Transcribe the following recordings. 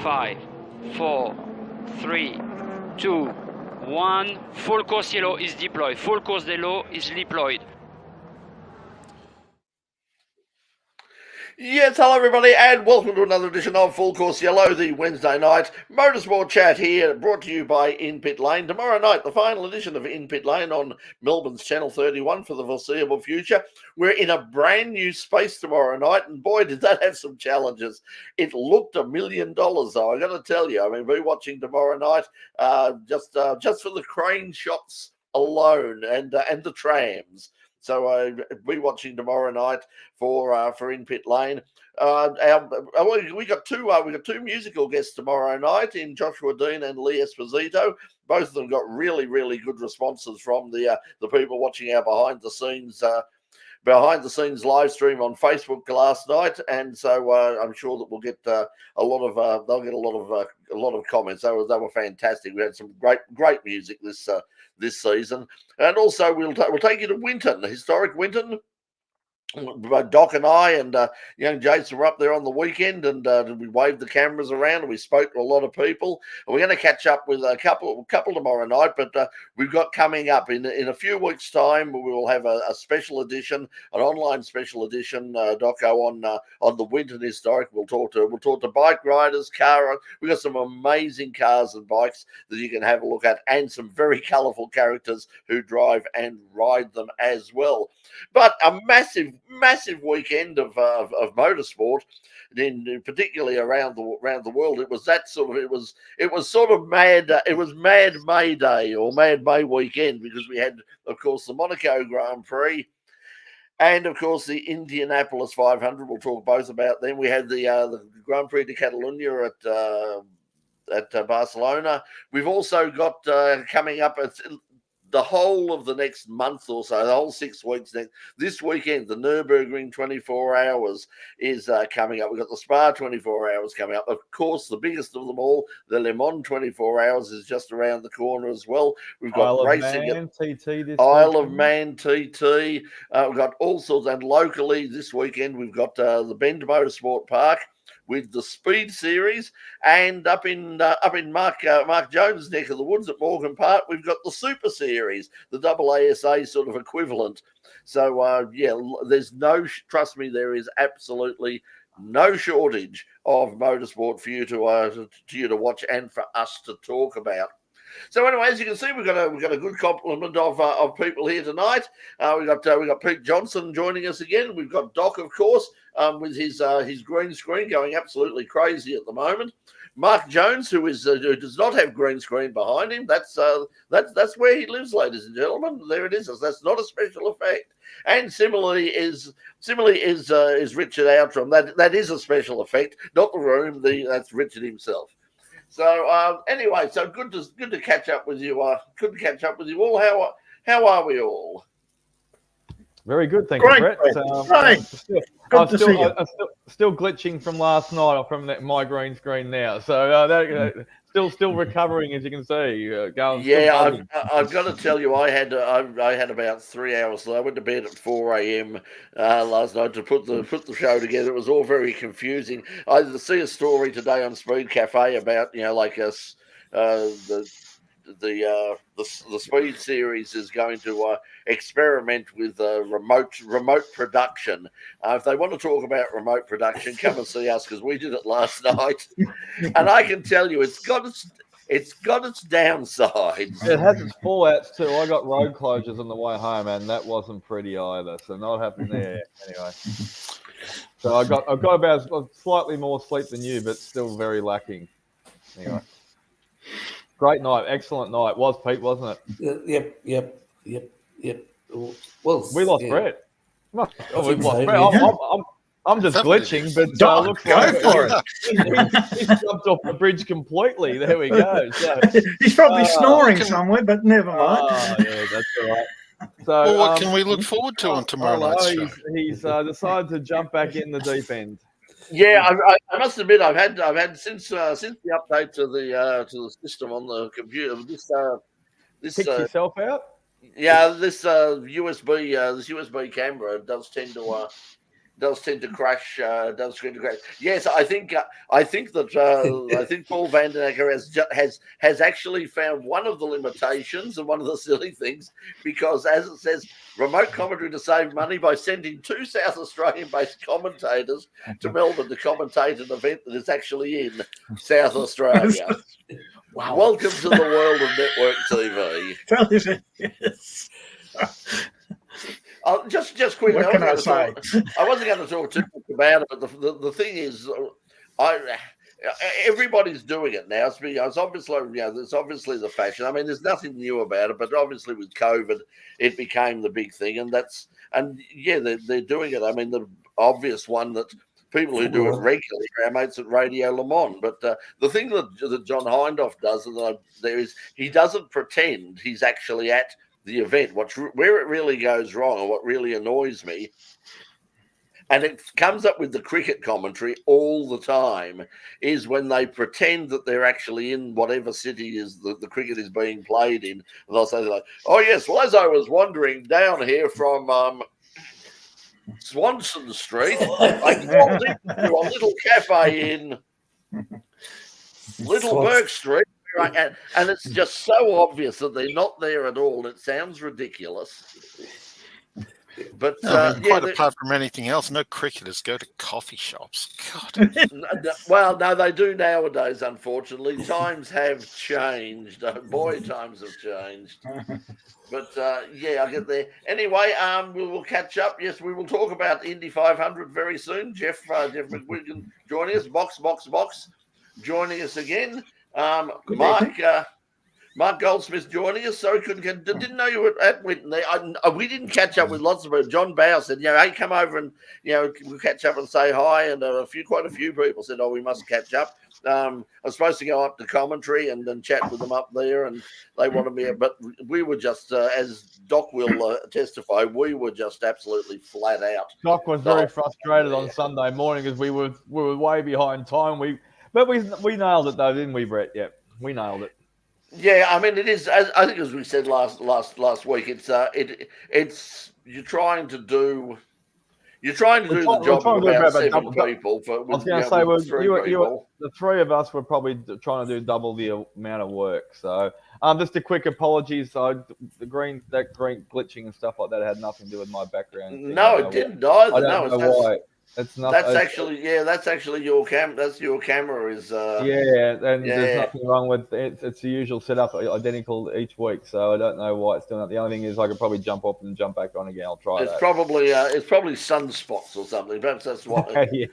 5, 4, 3, 2, 1. Full course yellow is deployed. Full course yellow is deployed. Yes, hello everybody, and welcome to another edition of Full Course Yellow, the Wednesday night motorsport chat here, brought to you by In Pit Lane. Tomorrow night, the final edition of In Pit Lane on Melbourne's Channel 31 for the foreseeable future. We're in a brand new space tomorrow night, and boy, did that have some challenges. It looked $1 million, though, I got to tell you. I mean, we're watching tomorrow night just for the crane shots alone and the trams. So I'll be watching tomorrow night for In Pit Lane. We got two musical guests tomorrow night in Joshua Dean and Lee Esposito. Both of them got really, really good responses from the people watching our behind the scenes live stream on Facebook last night, and so I'm sure that we'll get a lot of comments. They were fantastic. We had some great music this season, and also we'll take you to Winton, historic Winton. Doc and I and young Jason were up there on the weekend, and we waved the cameras around and we spoke to a lot of people. And we're going to catch up with a couple tomorrow night, but we've got coming up in a few weeks' time. We will have a special edition, an online special edition, Doco, on the Winton Historic. We'll talk to bike riders, we've got some amazing cars and bikes that you can have a look at, and some very colourful characters who drive and ride them as well. But a massive weekend of motorsport, particularly around the world. It was Mad May Day or Mad May weekend, because we had, of course, the Monaco Grand Prix and, of course, the Indianapolis 500. We'll talk both about them. We had the Grand Prix de Catalunya at Barcelona. We've also got coming up the whole of the next month or so, the whole 6 weeks this weekend, the Nürburgring 24 hours is coming up. We've got the Spa 24 hours coming up. Of course, the biggest of them all, the Le Mans 24 hours, is just around the corner as well. We've got racing at Isle of Man TT. We've got all sorts, and locally this weekend we've got the Bend Motorsport Park with the Speed Series, and up in Mark Jones' neck of the woods at Morgan Park, we've got the Super Series, the AASA sort of equivalent. So trust me, there is absolutely no shortage of motorsport for you to watch and for us to talk about. So anyway, as you can see, we've got a good complement of people here tonight. We got Pete Johnson joining us again. We've got Doc, of course, with his green screen going absolutely crazy at the moment. Mark Jones, who does not have green screen behind him. That's where he lives, ladies and gentlemen. There it is. That's not a special effect. And similarly is Richard Outram. That is a special effect, not the room. That's Richard himself. So anyway, so good to catch up with you. Good to catch up with you all. How are we all? Very good, thank you, Brett. Still glitching from last night, from my green screen now. So still recovering, as you can see. I've got to tell you, I had about 3 hours. So I went to bed at 4 a.m. Last night to put the show together. It was all very confusing. I see a story today on Speed Cafe about the Speed Series is going to experiment with remote production. If they want to talk about remote production, come and see us, because we did it last night, and I can tell you it's got its downsides. It has its fallouts too. I got road closures on the way home, and that wasn't pretty either. So not happy there. Anyway, so I got about slightly more sleep than you, but still very lacking. Anyway. Great night, excellent night. Was Pete, wasn't it? Yep. Well, we lost Brett. We've lost Brett. I'm just glitching, but looks like for it. He's jumped off the bridge completely. There we go. So, he's probably snoring somewhere, but never mind. Oh, yeah, that's all right. So, well, what can we look forward to on tomorrow night's show? He's decided to jump back in the deep end. Yeah, I must admit, I've had since the update to the system on the computer. This picks yourself out. Yeah, this USB camera does tend to does tend to crash. Yes, I think Paul Van Den Acker has actually found one of the limitations and one of the silly things, because as it says, remote commentary to save money by sending 2 South Australian-based commentators to Melbourne to commentate an event that is actually in South Australia. Wow. Welcome to the world of network TV. Television. Yes. Just quickly, What can I say? I wasn't going to talk too much about it, but the thing is, everybody's doing it now. It's obviously, there's obviously the fashion. I mean, there's nothing new about it, but obviously with COVID, it became the big thing, and they're doing it. I mean, the obvious one that people who do it regularly are our mates at Radio Le Mans. But the thing that John Hindhaugh does is he doesn't pretend he's actually at the event. Where it really goes wrong, and what really annoys me, and it comes up with the cricket commentary all the time, is when they pretend that they're actually in whatever city is the cricket is being played in, and they'll say like, "Oh yes, well, as I was wandering down here from Swanson Street, I called into a little cafe in Little Burke Street." Right, and it's just so obvious that they're not there at all. It sounds ridiculous. But quite apart from anything else, no cricketers go to coffee shops. God. Well, no, they do nowadays. Unfortunately, times have changed. Boy, times have changed. But I get there. Anyway, we will catch up. Yes, we will talk about Indy 500 very soon. Jeff McWilligan joining us. Box joining us again. Mark Goldsmith joining us. Sorry, didn't know you were at Winton there. We didn't catch up with lots of people. John Bow said, hey, come over and we'll catch up and say hi. And quite a few people said, we must catch up. I was supposed to go up to commentary and then chat with them up there, and they wanted me, but we were just, as Doc will testify, we were just absolutely flat out. Doc was very frustrated on Sunday morning because we were way behind time. But we nailed it though, didn't we, Brett? Yeah, we nailed it. Yeah, I mean, it is. I think, as we said last week, it's you're trying to do the job of about 7 people. I was going to say, the 3 of us were probably trying to do double the amount of work. So, just a quick apology. So, that green glitching and stuff like that had nothing to do with my background. No, it didn't either. I don't know why. It's not. That's actually your cam. That's your camera is. There's nothing wrong with it. It's the usual setup, identical each week. So I don't know why it's doing that. The only thing is I could probably jump off and jump back on again. I'll try that. It's probably sunspots or something. Perhaps that's what. yeah.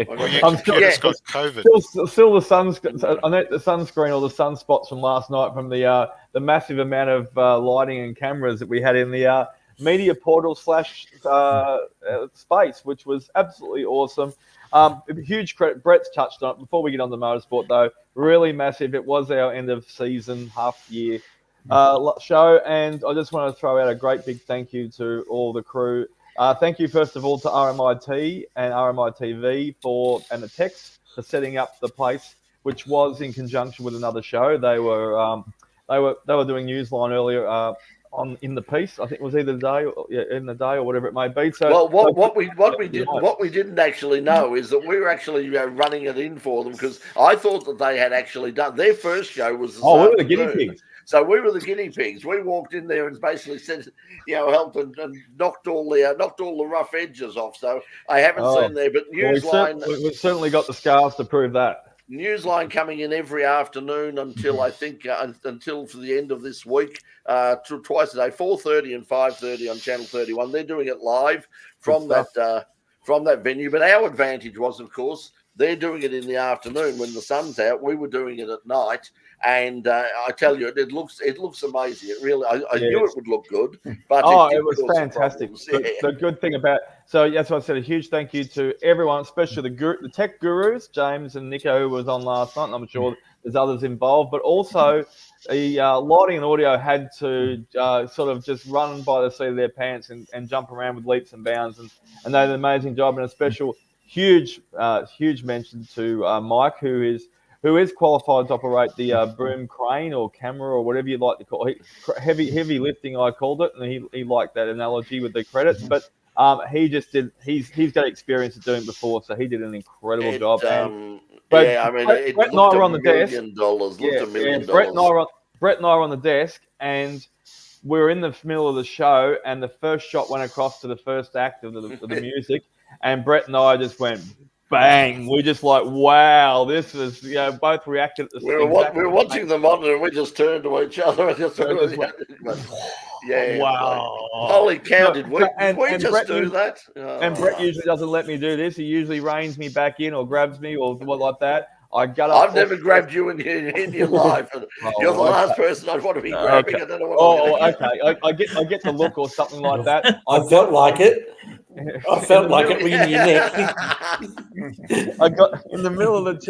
Well, your computer's got COVID. Still the sunscreen or the sunspots from last night from the massive amount of lighting and cameras that we had in the media portal / space, which was absolutely awesome. Huge credit. Brett's touched on it. Before we get on to motorsport, though, really massive. It was our end of season, half year show, and I just want to throw out a great big thank you to all the crew. Thank you, first of all, to RMIT and RMI TV and the Tex for setting up the place, which was in conjunction with another show. They were doing Newsline earlier. In the piece, I think it was either in the day or whatever it may be. So, what we didn't actually know is that we were actually running it in for them, because I thought that they had actually done their first show was. We were the guinea pigs. So we were the guinea pigs. We walked in there and basically said, helped and knocked all the rough edges off. So I haven't seen there, but Newsline. We've certainly got the scars to prove that. Newsline coming in every afternoon until I think until for the end of this week, twice a day, 4:30 and 5:30 on Channel 31. They're doing it live from that venue. But our advantage was, of course, they're doing it in the afternoon when the sun's out. We were doing it at night, and I tell you, it looks amazing. It really, I knew it would look good, but it was fantastic. The good thing about that's why I said a huge thank you to everyone, especially the tech gurus, James and Nico, who was on last night, and I'm sure there's others involved, but also the lighting and audio had to sort of just run by the seat of their pants and jump around with leaps and bounds, and they did an amazing job. And a special huge mention to Mike, who is qualified to operate the boom crane or camera or whatever you'd like to call it. Heavy lifting, I called it, and he liked that analogy with the credits. But He just did. He's got experience of doing it before, so he did an incredible job. But yeah, I mean, it Brett and I looked were $1 on the desk. million. Looked $1 million. Brett and I were on the desk, and we were in the middle of the show, and the first shot went across to the first act of the music, and Brett and I just went bang. We just like, wow, this was, both reacted at the We were watching the monitor, and we just turned to each other and just went, yeah, wow. Holy cow, did we just Brett do that? And Brett usually doesn't let me do this. He usually reins me back in or grabs me or what like that. I got up. I've never grabbed you in your life. You're the last person I'd want to be grabbing. Okay. I don't know what Okay. I get the look or something like that. I felt like it. I felt like it wringing your neck. I got in the middle of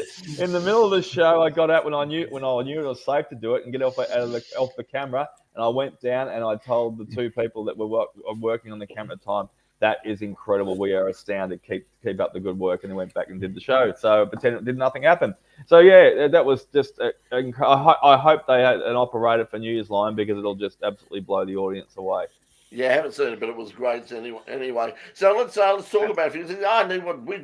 the show. I got out when I knew it was safe to do it and get off the camera. And I went down and I told the two people that were working on the camera at the time, that is incredible. We are astounded. Keep up the good work. And they went back and did the show. So pretend nothing happened. So yeah, that was just. I hope they had an operator for Newsline because it'll just absolutely blow the audience away. Yeah, I haven't seen it, but it was great anyway. So let's talk about a few things.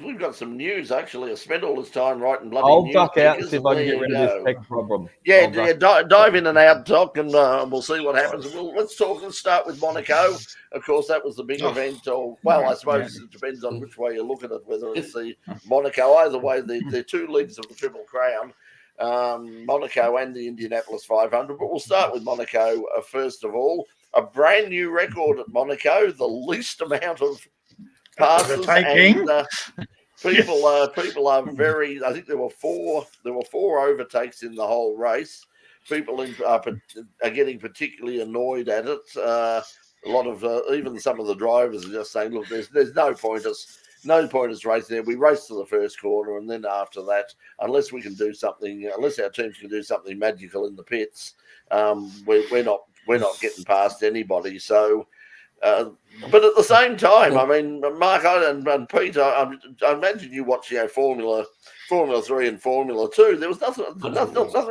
We've got some news actually. I spent all this time writing bloody I'll news. duck out and see if I can get rid of this tech problem. Yeah, dive in and out, Doc, and we'll see what happens. Let's start with Monaco. Of course, that was the big event. I suppose it depends on which way you look at it, whether it's the Monaco. Either way, the two legs of the Triple Crown, Monaco and the Indianapolis 500. But we'll start with Monaco first of all. A brand new record at Monaco, the least amount of passes, and people are very. I think there were four overtakes in the whole race. People are getting particularly annoyed at it. A lot of even some of the drivers are just saying, "Look, there's no point us racing there. We race to the first corner, and then after that, unless our teams can do something magical in the pits, we're not getting past anybody." So, but at the same time, I mean, Mark and Peter, I imagine you watch Formula 3 and Formula 2. There was nothing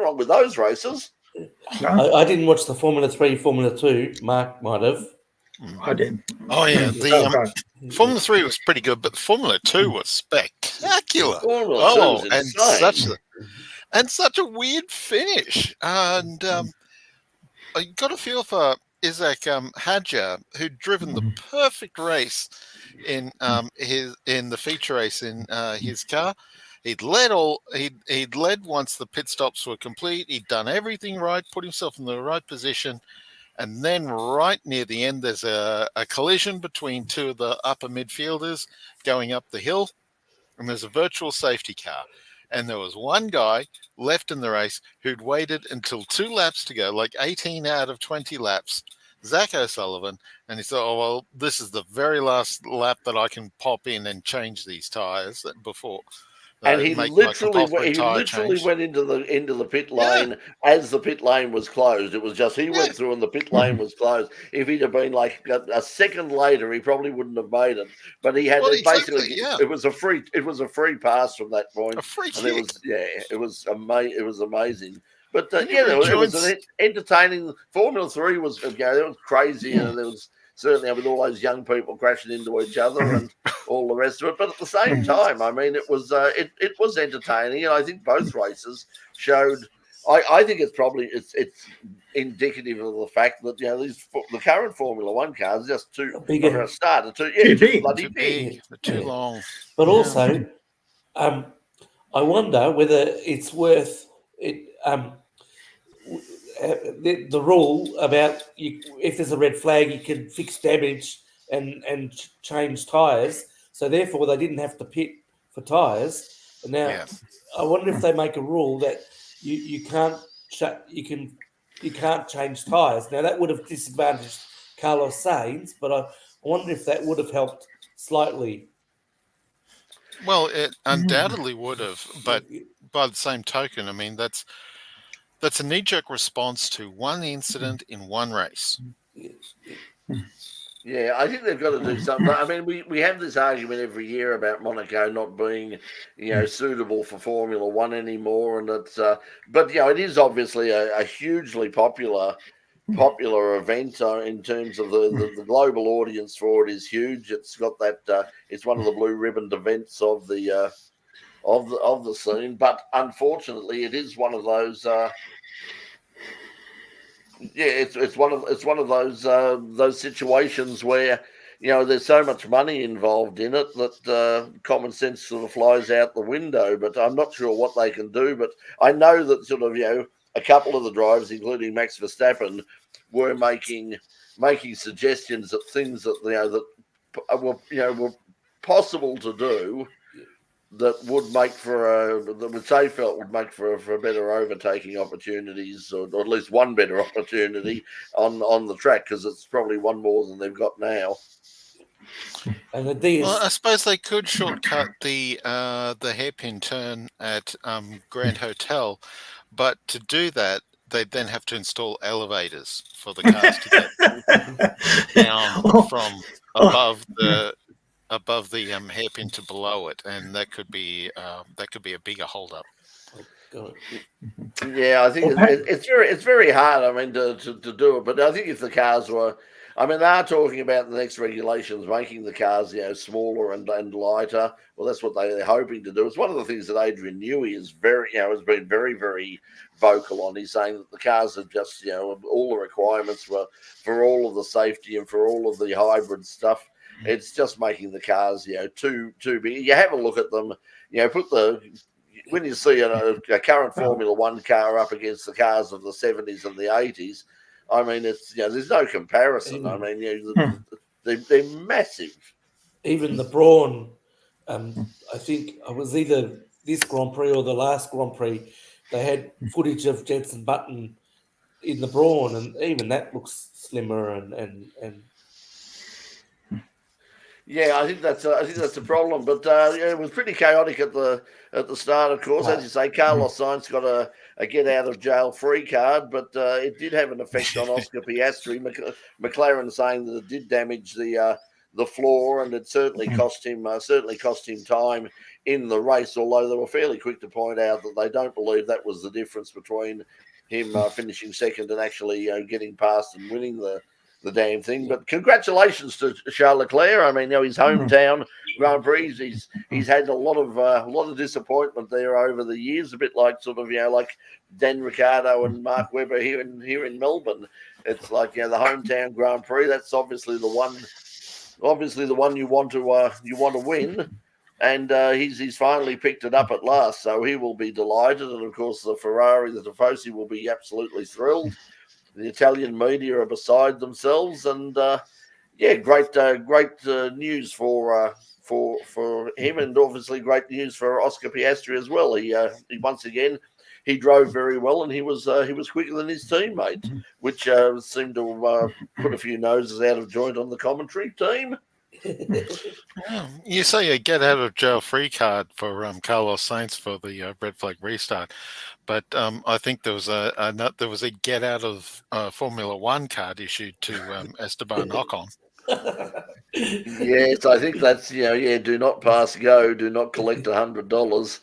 wrong with those races. I didn't watch the Formula 3, Formula 2. Mark might have. I did. Oh yeah, the Formula 3 was pretty good, but Formula 2 was spectacular. Formula 2 was insane. and such a weird finish. And I got a feel for Isaac Hadjar, who'd driven the perfect race in the feature race in his car. He'd led once the pit stops were complete. He'd done everything right, put himself in the right position. And then right near the end, there's a collision between two of the upper midfielders going up the hill. And there's a virtual safety car. And there was one guy left in the race who'd waited until 2 laps to go, like 18 out of 20 laps, Zach O'Sullivan. And he thought, well, this is the very last lap that I can pop in and change these tyres before. And he literally went into the pit lane as the pit lane was closed. It was just he went through and the pit lane was closed. If he'd have been like a second later, he probably wouldn't have made it. But he had it was a free pass from that point. A free kick. It was amazing. But it was an entertaining. Formula 3 was it was crazy, and there was. Certainly with all those young people crashing into each other and all the rest of it. But at the same time, I mean, it was entertaining. And I think both races showed. I think it's indicative of the fact that the current Formula 1 cars are just too big for a start. Too big, too long. But also, I wonder whether it's worth it. The rule about if there's a red flag, you can fix damage and change tyres. So therefore, they didn't have to pit for tyres. And now, I wonder if they make a rule that you can't change tyres. Now that would have disadvantaged Carlos Sainz, but I wonder if that would have helped slightly. Well, it undoubtedly would have, but by the same token, I mean that's a knee-jerk response to one incident in one race. Yeah, I think they've got to do something. I mean, we have this argument every year about Monaco not being, suitable for Formula 1 anymore, and it's but it is obviously a hugely popular popular event in terms of the global audience for it is huge. It's got that it's one of the blue ribboned events of the scene, but unfortunately, it is one of those. It's one of those situations where there's so much money involved in it that common sense sort of flies out the window. But I'm not sure what they can do. But I know that sort of a couple of the drivers, including Max Verstappen, were making suggestions that things that were possible to do that would make for which they felt would make for better overtaking opportunities, or at least one better opportunity on the track, because it's probably one more than they've got now. And the D is, Well, I suppose they could shortcut the hairpin turn at Grand Hotel, but to do that, they'd then have to install elevators for the cars to get down from above the hairpin to below it, and that could be a bigger holdup. Yeah, I think it's very hard. I mean, to do it, but I think if the cars were, I mean, they are talking about the next regulations making the cars smaller and lighter. Well, that's what they're hoping to do. It's one of the things that Adrian Newey is has been very, very vocal on. He's saying that the cars are just all the requirements for all of the safety and for all of the hybrid stuff. It's just making the cars too big. You have a look at them. When you see a current Formula One car up against the cars of the 70s and the 80s, I mean, it's there's no comparison. I mean, they're massive. Even the Brawn, I think it was either this Grand Prix or the last Grand Prix, they had footage of Jenson Button in the Brawn, and even that looks slimmer and Yeah, I think that's a problem. But it was pretty chaotic at the start, of course. As you say, Carlos Sainz got a get out of jail free card, but it did have an effect on Oscar Piastri. McLaren saying that it did damage the floor, and it certainly cost him time in the race. Although they were fairly quick to point out that they don't believe that was the difference between him finishing second and actually getting past and winning the damn thing. But congratulations to Charles Leclerc. I mean, his hometown Grand Prix, he's had a lot of disappointment there over the years, a bit like sort of like Dan Ricciardo and Mark Webber here in Melbourne. It's like the hometown Grand Prix. That's obviously the one you want to win. And he's finally picked it up at last, so he will be delighted. And of course, the Ferrari, the Tifosi, will be absolutely thrilled. The Italian media are beside themselves, and great news for him, and obviously great news for Oscar Piastri as well. He once again he drove very well, and he was quicker than his teammate, which seemed to put a few noses out of joint on the commentary team. You say a get out of jail free card for Carlos Sainz for the red flag restart, but I think there was a get out of Formula One card issued to Esteban Ocon. Yes, I think that's do not pass go, do not collect $100.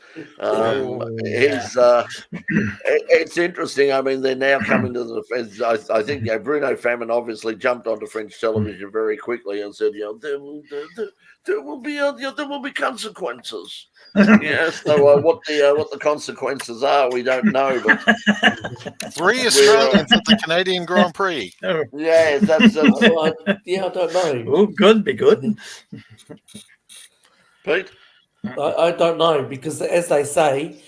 It's interesting. I mean, they're now coming to the defense. I think Bruno Famin obviously jumped onto French television very quickly and said, there will be consequences. So what the consequences are, we don't know. But 3 Australians at the Canadian Grand Prix. Yeah, that's I don't know. Oh, good, be good. Pete. I don't know, because as they say,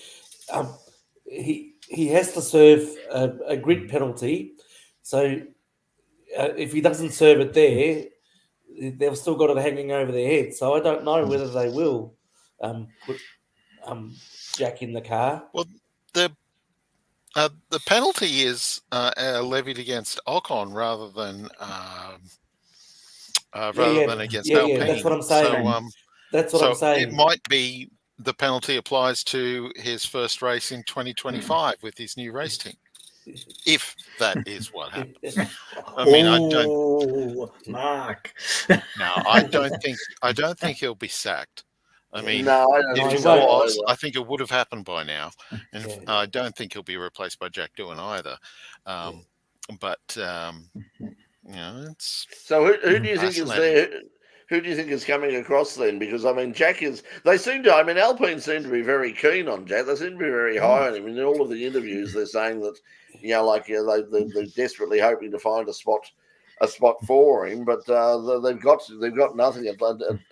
he has to serve a grid penalty. So if he doesn't serve it there, they've still got it hanging over their head. So I don't know whether they will put Jack in the car. Well, the penalty is levied against Ocon rather than against Alpine. Yeah, that's what I'm saying. That's what I'm saying. It might be the penalty applies to his first race in 2025 with his new race team, if that is what happens. I mean, Mark. No, I don't think he'll be sacked. I mean, no, I don't if think he so was, either. I think it would have happened by now, and I don't think he'll be replaced by Jack Doohan either. but it's So who do you think is fascinating. there? Who do you think is coming across then? Because I mean, Jack is. They seem to. I mean, Alpine seem to be very keen on Jack. They seem to be very high on him. In all of the interviews, they're saying that they're desperately hoping to find a spot for him, but they've got nothing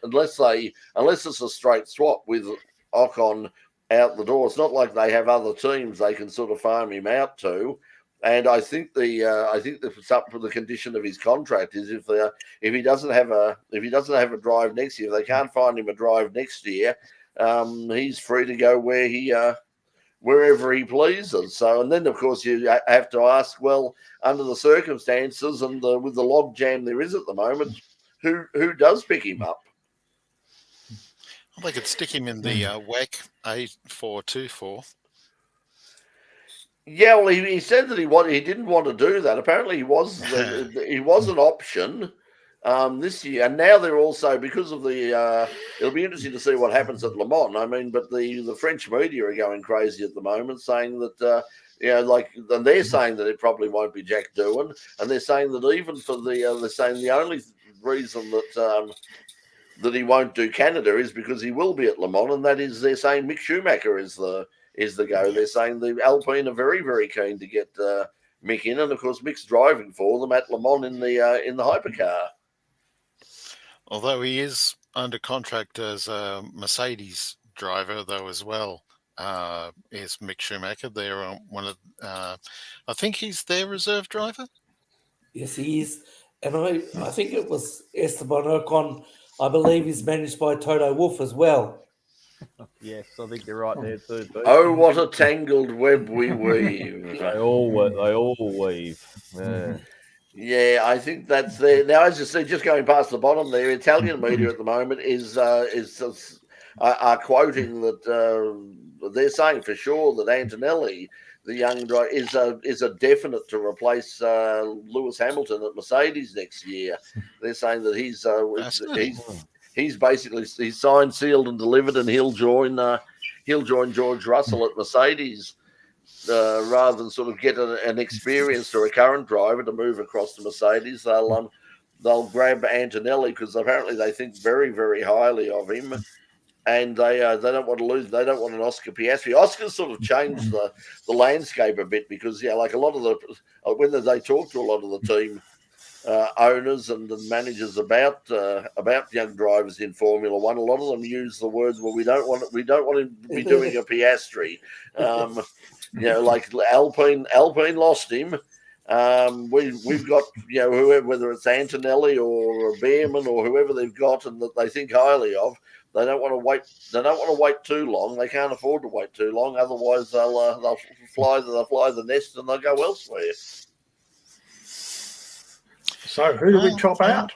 unless it's a straight swap with Ocon out the door. It's not like they have other teams they can sort of farm him out to. And I think the condition of his contract is if he doesn't have a drive next year, if they can't find him a drive next year, he's free to go wherever he pleases. So, and then of course you have to ask, well, under the circumstances and with the log jam there is at the moment, who does pick him up? Well, they could stick him in the WEC A424. Yeah, well, he said that he didn't want to do that. Apparently, he was an option this year, and now they're also because of the. It'll be interesting to see what happens at Le Mans. I mean, but the French media are going crazy at the moment, saying that and they're saying that it probably won't be Jack Doohan, and they're saying that even for they're saying the only reason that he won't do Canada is because he will be at Le Mans, and that is they're saying Mick Schumacher is the go. They're saying the Alpine are very, very keen to get Mick in, and of course Mick's driving for them at Le Mans in the hypercar. Although he is under contract as a Mercedes driver, though as well, is Mick Schumacher. They're one of, I think he's their reserve driver. Yes, he is, and I think it was Esteban Ocon. I believe he's managed by Toto Wolff as well. Yes, I think you're right there too. Pete. Oh, what a tangled web we weave! They all weave. Yeah. Yeah, I think that's there. Now, as you see, just going past the bottom there, Italian media at the moment are quoting that they're saying for sure that Antonelli, the young driver, is a definite to replace Lewis Hamilton at Mercedes next year. They're saying that he's basically signed, sealed, and delivered, and he'll join George Russell at Mercedes. Rather than sort of get an experienced or a current driver to move across to Mercedes, they'll grab Antonelli because apparently they think very, very highly of him, and they don't want to lose. They don't want an Oscar Piastri. Oscar's sort of changed the landscape a bit because like a lot of when they talk to a lot of the team owners and the managers about young drivers in Formula One, a lot of them use the words, "Well, we don't want him to be doing a Piastri." Like Alpine lost him. We've got whoever, whether it's Antonelli or Behrman or whoever they've got and that they think highly of. They don't want to wait. They don't want to wait too long. They can't afford to wait too long. Otherwise, they'll fly the nest and they'll go elsewhere. So who do we chop out?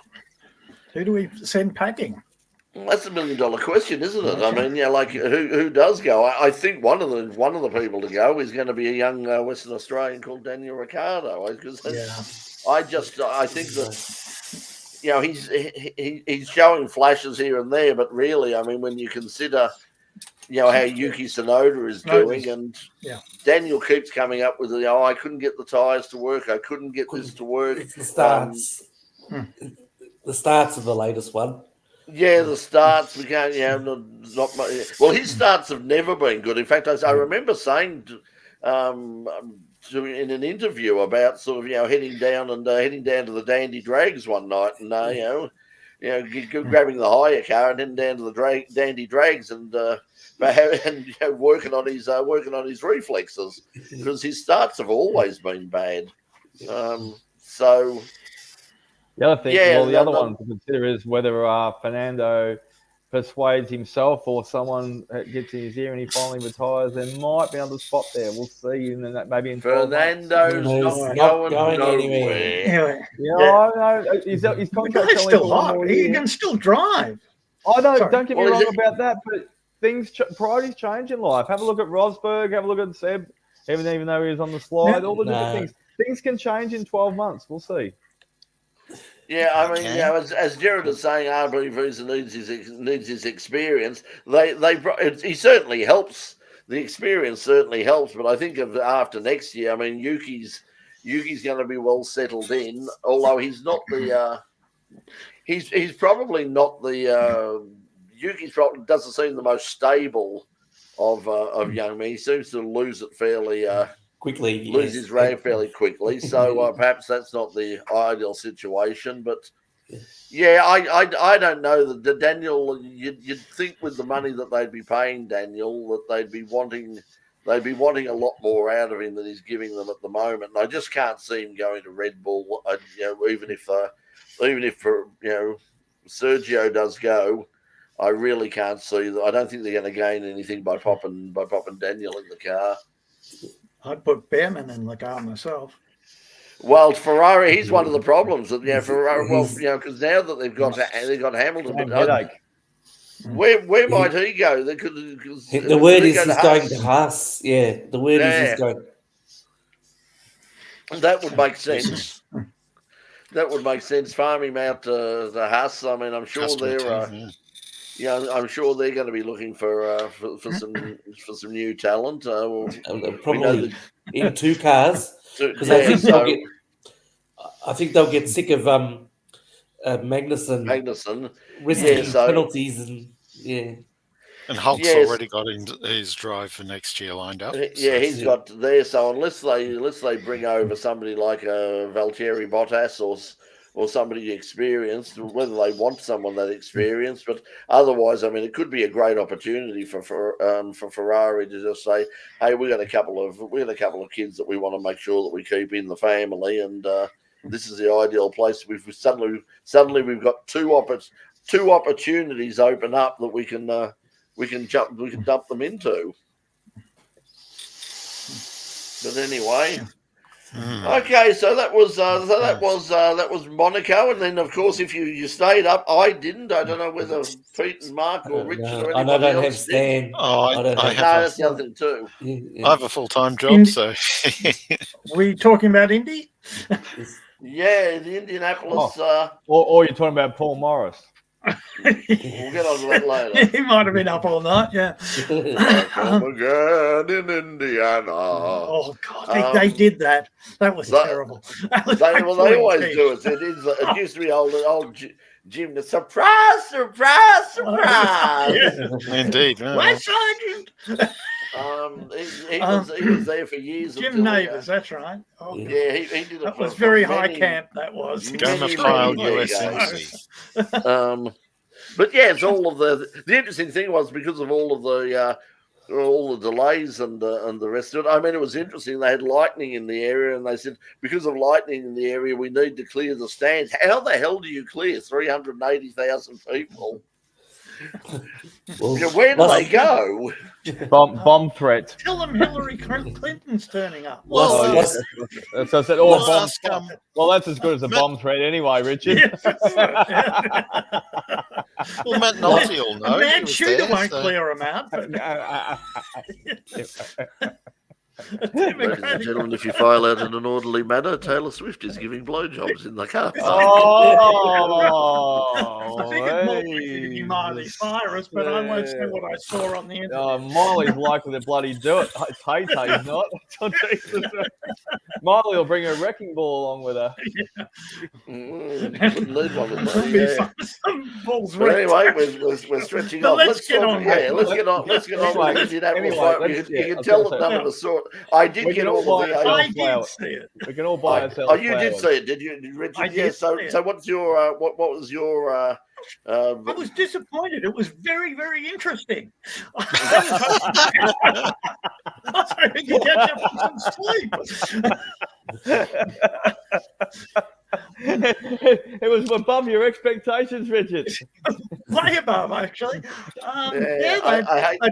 Who do we send packing? Well, that's $1 million question, isn't it? I mean, like who does go? I think one of the people to go is going to be a young Western Australian called Daniel Ricciardo. Because I think that he's showing flashes here and there, but really, I mean, when you consider how Yuki Tsunoda is doing, and Daniel keeps coming up with I couldn't get the tyres to work, I couldn't get this to work. It's the starts. The starts of the latest one. Yeah, the starts we can't. Not much. Well, his starts have never been good. In fact, I remember saying in an interview about sort of heading down to the Dandy Drags one night, and grabbing the hire car and heading down to the Dandy Drags and working on his reflexes because his starts have always been bad. So. The other thing, the other one to consider is whether Fernando persuades himself or someone gets in his ear and he finally retires. There might be another spot there. We'll see. And then maybe in Fernando's not going anywhere. I know. His contract's only still for 1 hot. more He year. can still drive. I know. Don't get me wrong about that, but priorities change in life. Have a look at Rosberg. Have a look at Seb. Even though he was on the slide, all the different things. Things can change in 12 months. We'll see. Yeah, I mean, as Jared is saying, RB Visa needs his experience. He certainly helps. The experience certainly helps, but I think after next year, I mean, Yuki's Yuki's going to be well settled in, although he's not the he's probably not the Yuki's probably doesn't seem the most stable of young men. He seems to lose it fairly quickly. lose his rag fairly quickly. So perhaps that's not the ideal situation. But yeah, I don't know that Daniel. You'd think with the money that they'd be paying Daniel that they'd be wanting a lot more out of him than he's giving them at the moment. And I just can't see him going to Red Bull. Even if Sergio does go, I really can't see that. I don't think they're going to gain anything by popping Daniel in the car. I'd put Behrman in the car myself. Well, Ferrari, he's one of the problems. That Ferrari. Well, because now that they've got Hamilton, but where might he go? The word is he's going to Haas. Yeah, the word is he's going. That would make sense. That would make sense. Farm him out to Haas. I mean, I'm sure I'm sure they're going to be looking for some new talent. Probably in two cars because I think they'll get sick of Magnussen risking penalties and And Hulk's already got his drive for next year lined up. Yeah, he's got there. So unless they bring over somebody like Valtteri Bottas or somebody experienced, whether they want someone that experienced, but otherwise, I mean, it could be a great opportunity for Ferrari to just say, "Hey, we got a couple of kids that we want to make sure that we keep in the family, and this is the ideal place." We've suddenly we've got two opportunities open up that we can dump them into. But anyway. Okay, so that was Monaco, and then of course if you stayed up, I didn't. I don't know whether Pete and Mark or Richard or anybody else have Stan. That's the other thing too. I have a full-time job, so. We talking about Indy? Yeah, the Indianapolis. Or you're talking about Paul Morris. We'll get on to that later. He might have been up all night, yeah. Come again in Indiana. Oh God, they did that. That was terrible. They always do it. It used to be old Jim. The surprise. Indeed. Why, Sergeant? He was there for years. Jim Neighbours, that's right. Oh, yeah, he did it. That was very high camp. That was. But yeah, it's all of the interesting thing was because of all the delays and the rest of it. I mean, it was interesting. They had lightning in the area, and they said because of lightning in the area, we need to clear the stands. How the hell do you clear 380,000 people? Well, where do they go? Bomb threat. Tell them Hillary Clinton's turning up. Well, that's as good as a bomb threat anyway, Richard. Well, Matt Nolte will know. A mad shooter won't clear them out. Ladies and gentlemen, if you file out in an orderly manner, Taylor Swift is giving blowjobs in the car. I think it's more likely to be Miley Cyrus, but I won't say what I saw on the internet. Miley's likely to bloody do it. Tay-Tay's not. Miley will bring a wrecking ball along with her. But anyway, we're stretching on. Let's get on. Let's get on with the Indianapolis fight. You can tell that none of us saw it. I did get all of the. I did see it. We can all buy ourselves. Oh, you did see it, did you, Richard? Yeah. So what's your what was your? I was disappointed. It was very, very interesting. I think you catch up on some sleep. It was above your expectations, Richard. Way above, actually. They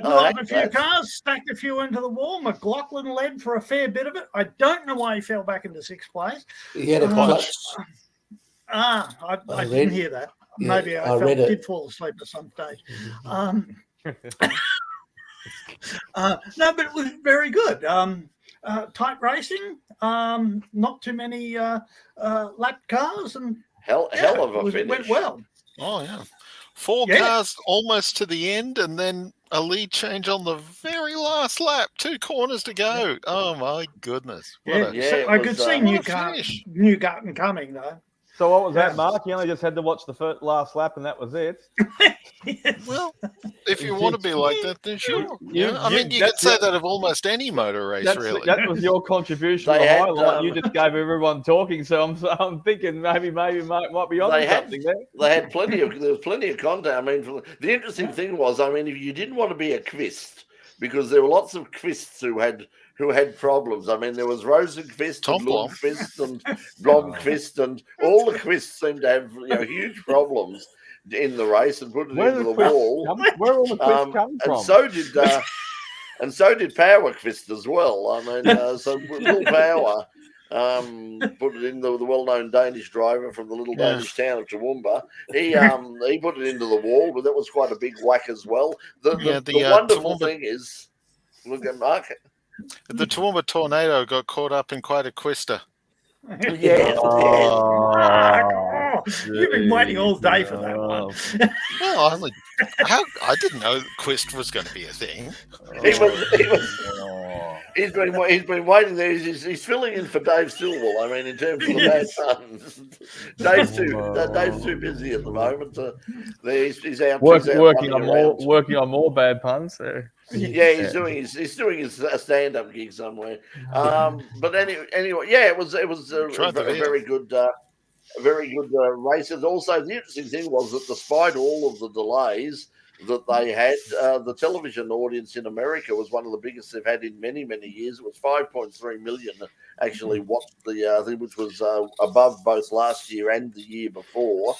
blew up a few cars, stacked a few into the wall. McLaughlin led for a fair bit of it. I don't know why he fell back into sixth place. He had a clutch. I didn't hear that. Yeah, maybe I did fall asleep at some stage. No, but it was very good. Tight racing, not too many lap cars, and hell of a finish. It went well. Oh yeah, four cars almost to the end, and then a lead change on the very last lap, 2 corners to go. Oh my goodness! I could see Newgarden coming though. So what was that, Mark? You only just had to watch the last lap, and that was it. Well, if you want to be like that, then sure. I mean, you could say that of almost any motor race, really. That was your contribution to the highlight. You just gave everyone talking, so I'm thinking maybe Mark might be on something there. There was plenty of content. I mean, the interesting thing was, I mean, if you didn't want to be a Quist, because there were lots of Quists who had problems. I mean, there was Rosenquist and Lundqvist and Blomqvist, and all the Quists seemed to have huge problems in the race and put it into the wall. Where all the Quists come from? And so did Powerquist as well. I mean, so Will Power put it in the well-known Danish driver from the little Danish town of Toowoomba. He put it into the wall, but that was quite a big whack as well. The wonderful thing is, look at Mark. The Toowoomba Tornado got caught up in quite a Quister. Yes. You've been waiting all day for that one. Well, I didn't know Quist was going to be a thing. He's been waiting there. He's filling in for Dave Stillwell. I mean, in terms of the bad puns, Dave's too busy at the moment. He's out working on more bad puns. So. Yeah, he's doing his stand-up gig somewhere. But anyway, it was a very good race. And also, the interesting thing was that despite all of the delays that they had, the television audience in America was one of the biggest they've had in many, many years. It was 5.3 million actually watched the thing, which was above both last year and the year before.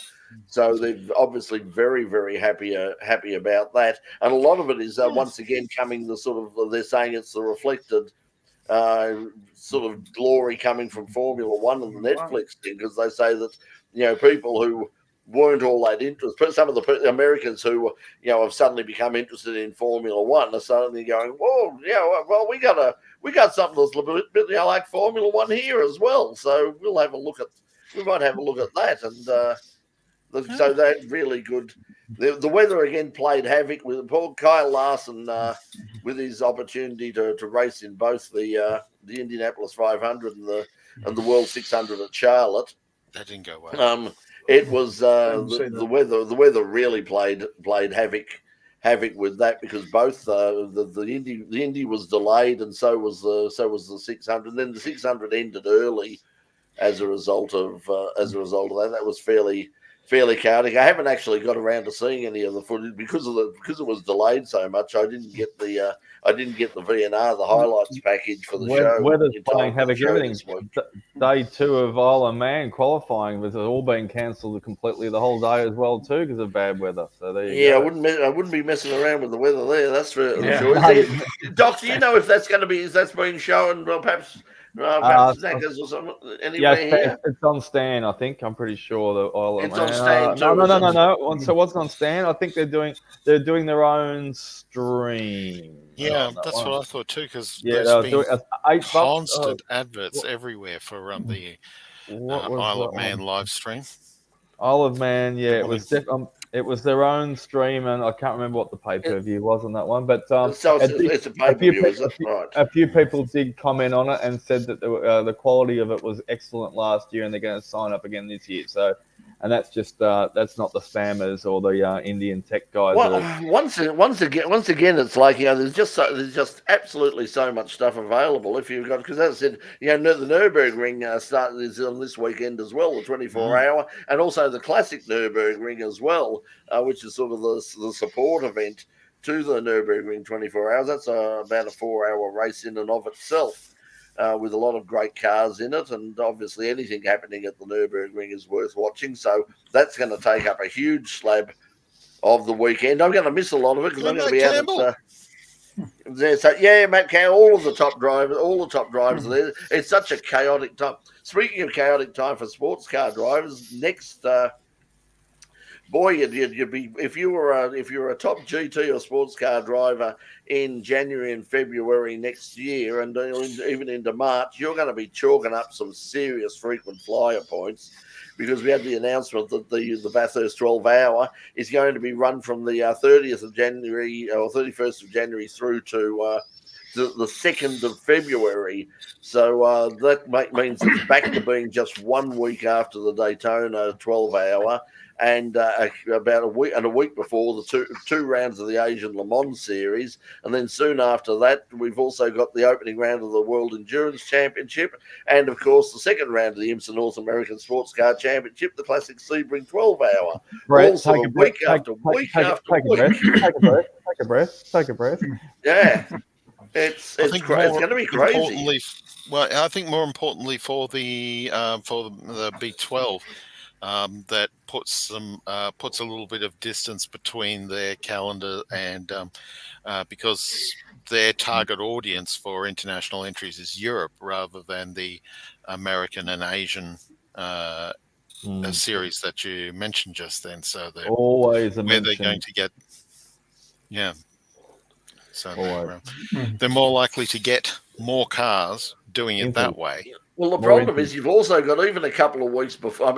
So they're obviously very, very happy about that. And a lot of it is once again coming they're saying it's the reflected sort of glory coming from Formula One and the Netflix thing, because they say that people who weren't all that interested, some of the Americans who have suddenly become interested in Formula One are suddenly going, well, we got something that's a little bit like Formula One here as well. So we might have a look at that. And so that's really good. The weather again played havoc with poor Kyle Larson with his opportunity to race in both the Indianapolis 500 and the World 600 at Charlotte. That didn't go well. It was the weather really played havoc with that, because both the Indy was delayed, and so was the 600. And then the 600 ended early as a result of that. That was fairly chaotic. I haven't actually got around to seeing any of the footage because it was delayed so much. I didn't get the VNR, the highlights package for the show. Weather's playing havoc. Everything. Day 2 of Isle of Man qualifying was all being cancelled completely the whole day as well too, because of bad weather. So there you go. I wouldn't be messing around with the weather there. That's for sure. Doc, do you know if that's being shown? Well, perhaps Snackers or something. Anywhere here? It's on Stan. I think I'm pretty sure the Isle of Man. On Stan too. No. So what's on Stan? I think they're doing their own stream. Yeah, that's what I thought too. Because there's been constant adverts everywhere for the Isle of Man live stream. Isle of Man, it was their own stream, and I can't remember what the pay-per-view was on that one. But it's a pay-per-view, is it? Right. A few people did comment on it and said that the quality of it was excellent last year, and they're going to sign up again this year. So, and that's just that's not the spammers or the Indian tech guys. Well, once again, it's like there's just absolutely so much stuff available if you've got, because as I said, the Nürburgring is on this weekend as well, the 24-hour, and also the classic Nürburgring as well, which is sort of the support event to the Nürburgring 24 hours. That's about a 4-hour race in and of itself. With a lot of great cars in it, and obviously anything happening at the Nürburgring is worth watching. So that's going to take up a huge slab of the weekend. I'm going to miss a lot of it because I'm going to be out there. So Matt Campbell, all the top drivers are there. It's such a chaotic time. Speaking of chaotic time for sports car drivers, next. Boy, you'd be if you were a top GT or sports car driver in January and February next year, and even into March, you're going to be chalking up some serious frequent flyer points, because we had the announcement that the Bathurst 12-hour is going to be run from the 30th of January or 31st of January through to the 2nd of February. So that means it's back to being just 1 week after the Daytona 12-hour. And about a week before the two rounds of the Asian Le Mans Series, and then soon after that, we've also got the opening round of the World Endurance Championship, and of course the second round of the IMSA North American Sports Car Championship, the Classic Sebring 12-hour. Brett, Also take a breath. Take a breath. Yeah, it's going to be crazy. I think more importantly for the B12. That puts a little bit of distance between their calendar and because their target audience for international entries is Europe rather than the American and Asian series that you mentioned just then. So they're always where they're going to get, So they're more likely to get more cars doing it that way. Well, the problem is you've also got even a couple of weeks before.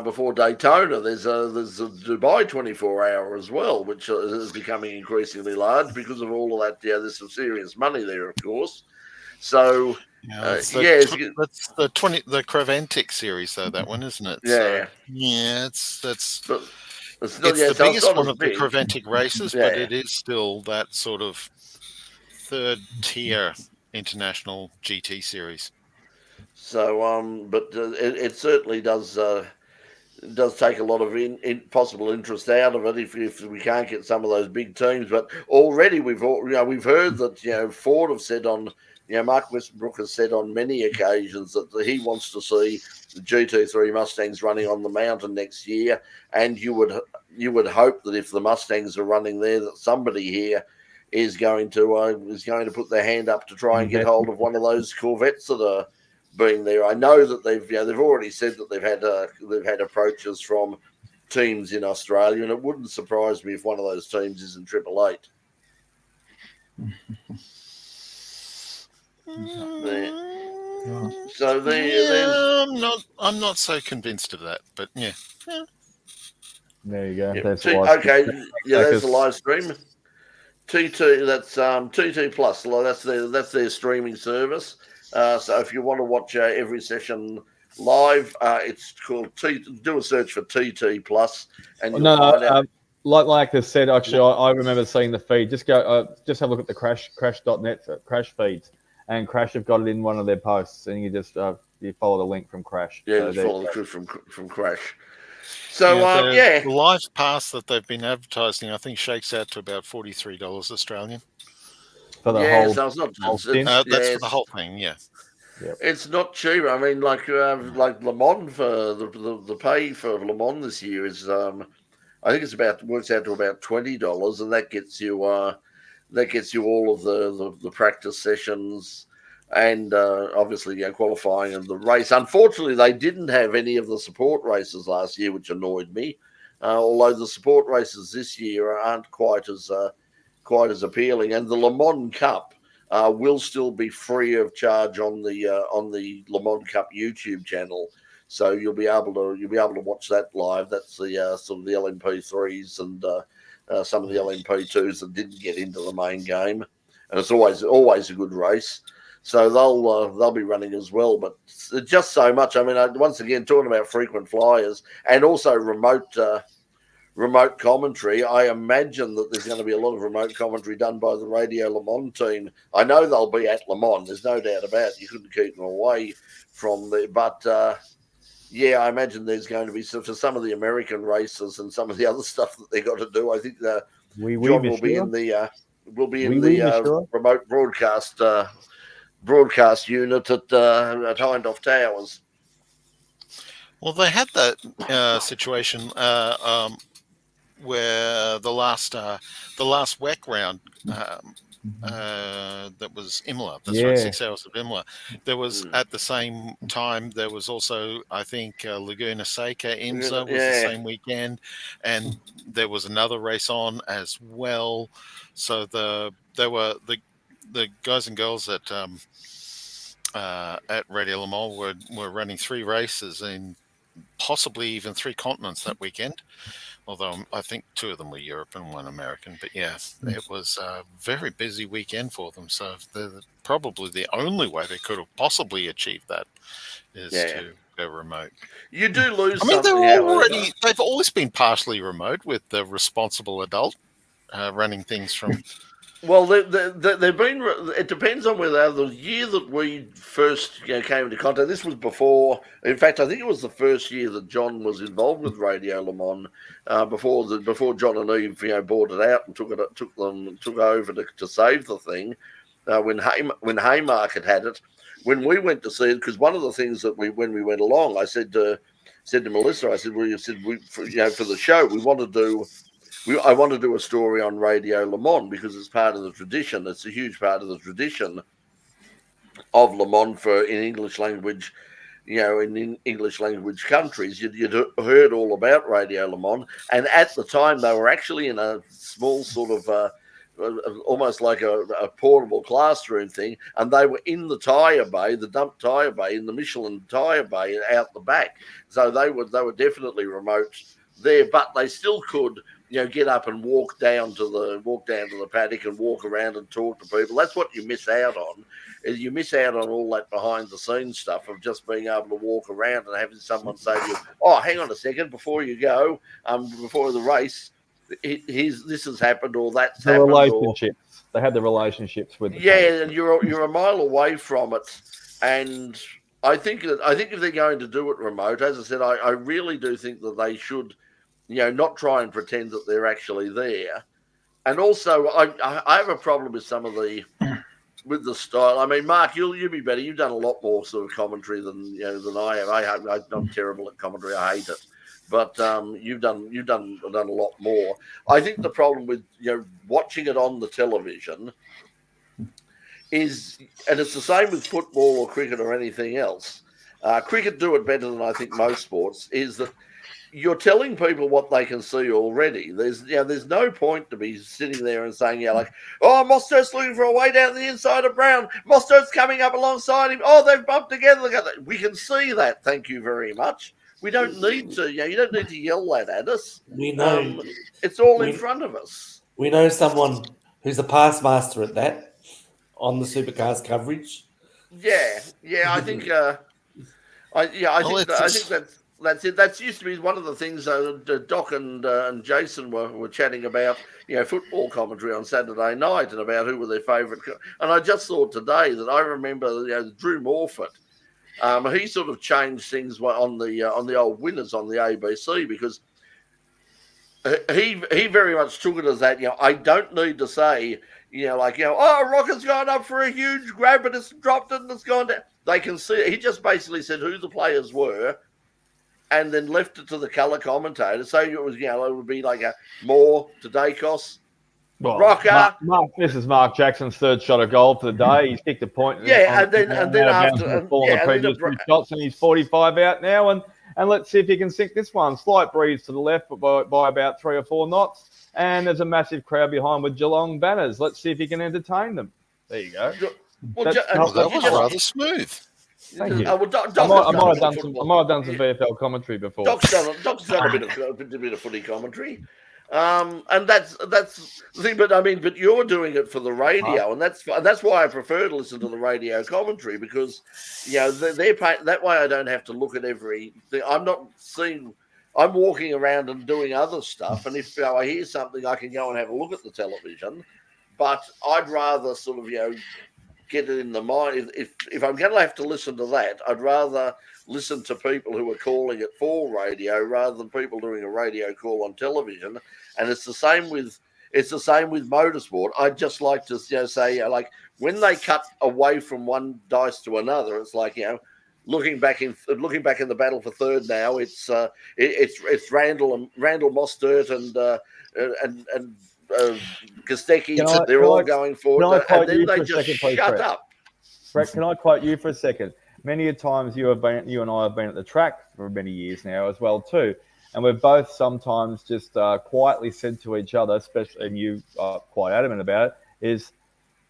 Before Daytona, there's a Dubai 24-hour as well, which is becoming increasingly large because of all of that. Yeah, there's some serious money there, of course. So that's the Creventic series, though. That one, isn't it? Yeah, it's the biggest one of the Creventic races, but it is still that sort of third tier international GT series. So, but it certainly does take a lot of possible interest out of it if we can't get some of those big teams. But already we've heard that Ford have said on Mark Westbrook has said on many occasions that he wants to see the GT3 Mustangs running on the mountain next year, and you would hope that if the Mustangs are running there, that somebody here is going to put their hand up to try and get hold of one of those Corvettes that are being there. I know that they've already said that they've had approaches from teams in Australia, and it wouldn't surprise me if one of those teams is in Triple Eight. I'm not so convinced of that, but yeah. There you go. Yeah. That's there's the live stream. TT, that's TT Plus. That's their streaming service. So if you want to watch every session live, it's called do a search for TT Plus, and you'll find out. Like I said, actually, I remember seeing the feed. Just go, just have a look at the crash.net crash feeds, and Crash have got it in one of their posts, and you just you follow the link from Crash. Yeah, so just follow the link from Crash. So the live pass that they've been advertising, I think, shakes out to about $43 Australian. For the whole, so it's not. That's for the whole thing. Yeah. Yep. It's not cheap. I mean, like Le Mans for the pay for Le Mans this year is I think works out to about $20, and that gets you all of the practice sessions and obviously qualifying and the race. Unfortunately, they didn't have any of the support races last year, which annoyed me. Although the support races this year aren't quite as appealing, and the Le Mans Cup will still be free of charge on the Le Mans Cup YouTube channel. So you'll be able to watch that live. That's the sort of the LMP3s and some of the LMP2s that didn't get into the main game, and it's always a good race. So they'll be running as well, but just so much. I mean, once again, talking about frequent flyers and also remote commentary. I imagine that there's going to be a lot of remote commentary done by the Radio Le Mans team. I know they'll be at Le Mans. There's no doubt about it. You couldn't keep them away from there, but. I imagine there's going to be for some of the American races and some of the other stuff that they got to do. I think John will be in the remote broadcast unit at Hindhoff Towers. Well, they had that situation where the last WEC round. That was Imola. That's right, 6 hours of Imola. There was at the same time. There was also, I think, Laguna Seca IMSA was the same weekend, and there was another race on as well. So there were the guys and girls at at Radio Le Mans were running 3 races in possibly even 3 continents that weekend. Although I think 2 of them were Europe and 1 American. But yeah, it was a very busy weekend for them. So probably the only way they could have possibly achieved that is to go remote. You do lose I mean, something. they've always been partially remote with the responsible adult running things from. Well, they've been. It depends on whether the year that we first came into contact. This was before. In fact, I think it was the first year that John was involved with Radio Le Mans. Before John and Eve bought it out and took over to save the thing. When Haymarket had it, when we went to see it, because one of the things that when we went along, I said to Melissa, I said, well, you said for the show we want to do. I want to do a story on Radio Le Mans because it's part of the tradition. It's a huge part of the tradition of Le Mans in English language, in English language countries. You'd heard all about Radio Le Mans, and at the time they were actually in a small sort of almost like a portable classroom thing, and they were in the tyre bay, the dump tyre bay, in the Michelin tyre bay out the back. So they were definitely remote there, but they still could. Get up and walk down to the paddock and walk around and talk to people. That's what you miss out on. Is you miss out on all that behind the scenes stuff of just being able to walk around and having someone say to you, "Oh, hang on a second, before you go, before the race, this has happened or that's happened." Relationships. They had the relationships with. And you're a mile away from it, and I think if they're going to do it remote, as I said, I really do think that they should. Not try and pretend that they're actually there. And also, I have a problem with some of with the style. I mean, Mark, you'll be better. You've done a lot more sort of commentary than I have. I'm terrible at commentary. I hate it. But you've done a lot more. I think the problem with watching it on the television is, and it's the same with football or cricket or anything else. Cricket do it better than I think most sports. Is that you're telling people what they can see already. There's no point to be sitting there and saying, oh, Mostert's looking for a way down the inside of Brown. Mostert's coming up alongside him. Oh, they've bumped together. We can see that. Thank you very much. We don't need to, you don't need to yell that at us. We know. It's all in front of us. We know someone who's a past master at that on the Supercars coverage. Yeah, I think, I think that's it. That used to be one of the things Doc and Jason were chatting about, football commentary on Saturday night and about who were their favourite. And I just thought today that I remember Drew Morfitt. He sort of changed things on the old winners on the ABC because he very much took it as that. I don't need to say oh, Rocket's gone up for a huge grab and it's dropped it and it's gone down. They can see it. He just basically said who the players were. And then left it to the colour commentator. So it was, it would be like a Moore to Dacos, Rocker. This is Mark Jackson's third shot of goal for the day. He's kicked a point. And then after the previous 2 shots, and he's 45 out now. And let's see if he can sink this one. Slight breeze to the left, but by about 3 or 4 knots. And there's a massive crowd behind with Geelong banners. Let's see if he can entertain them. There you go. That was rather smooth. Thank you. I might have done some VFL commentary before. Doc's done a bit of footy commentary, and that's the thing. But you're doing it for the radio, and that's why I prefer to listen to the radio commentary because they're paying, that way I don't have to look at every thing. I'm walking around and doing other stuff, and if I hear something, I can go and have a look at the television. But I'd rather sort of get it in the mind. If I'm going to have to listen to that, I'd rather listen to people who are calling it for radio rather than people doing a radio call on television. And it's the same with motorsport. I'd just like to say when they cut away from one dice to another, it's like looking back in the battle for third now. It's Randall Mostert and Kostecki, they're all going forward, and then they just shut up. Brett, can I quote you for a second? Many a times you and I have been at the track for many years now as well too, and we've both sometimes just quietly said to each other, especially, and you are quite adamant about it, is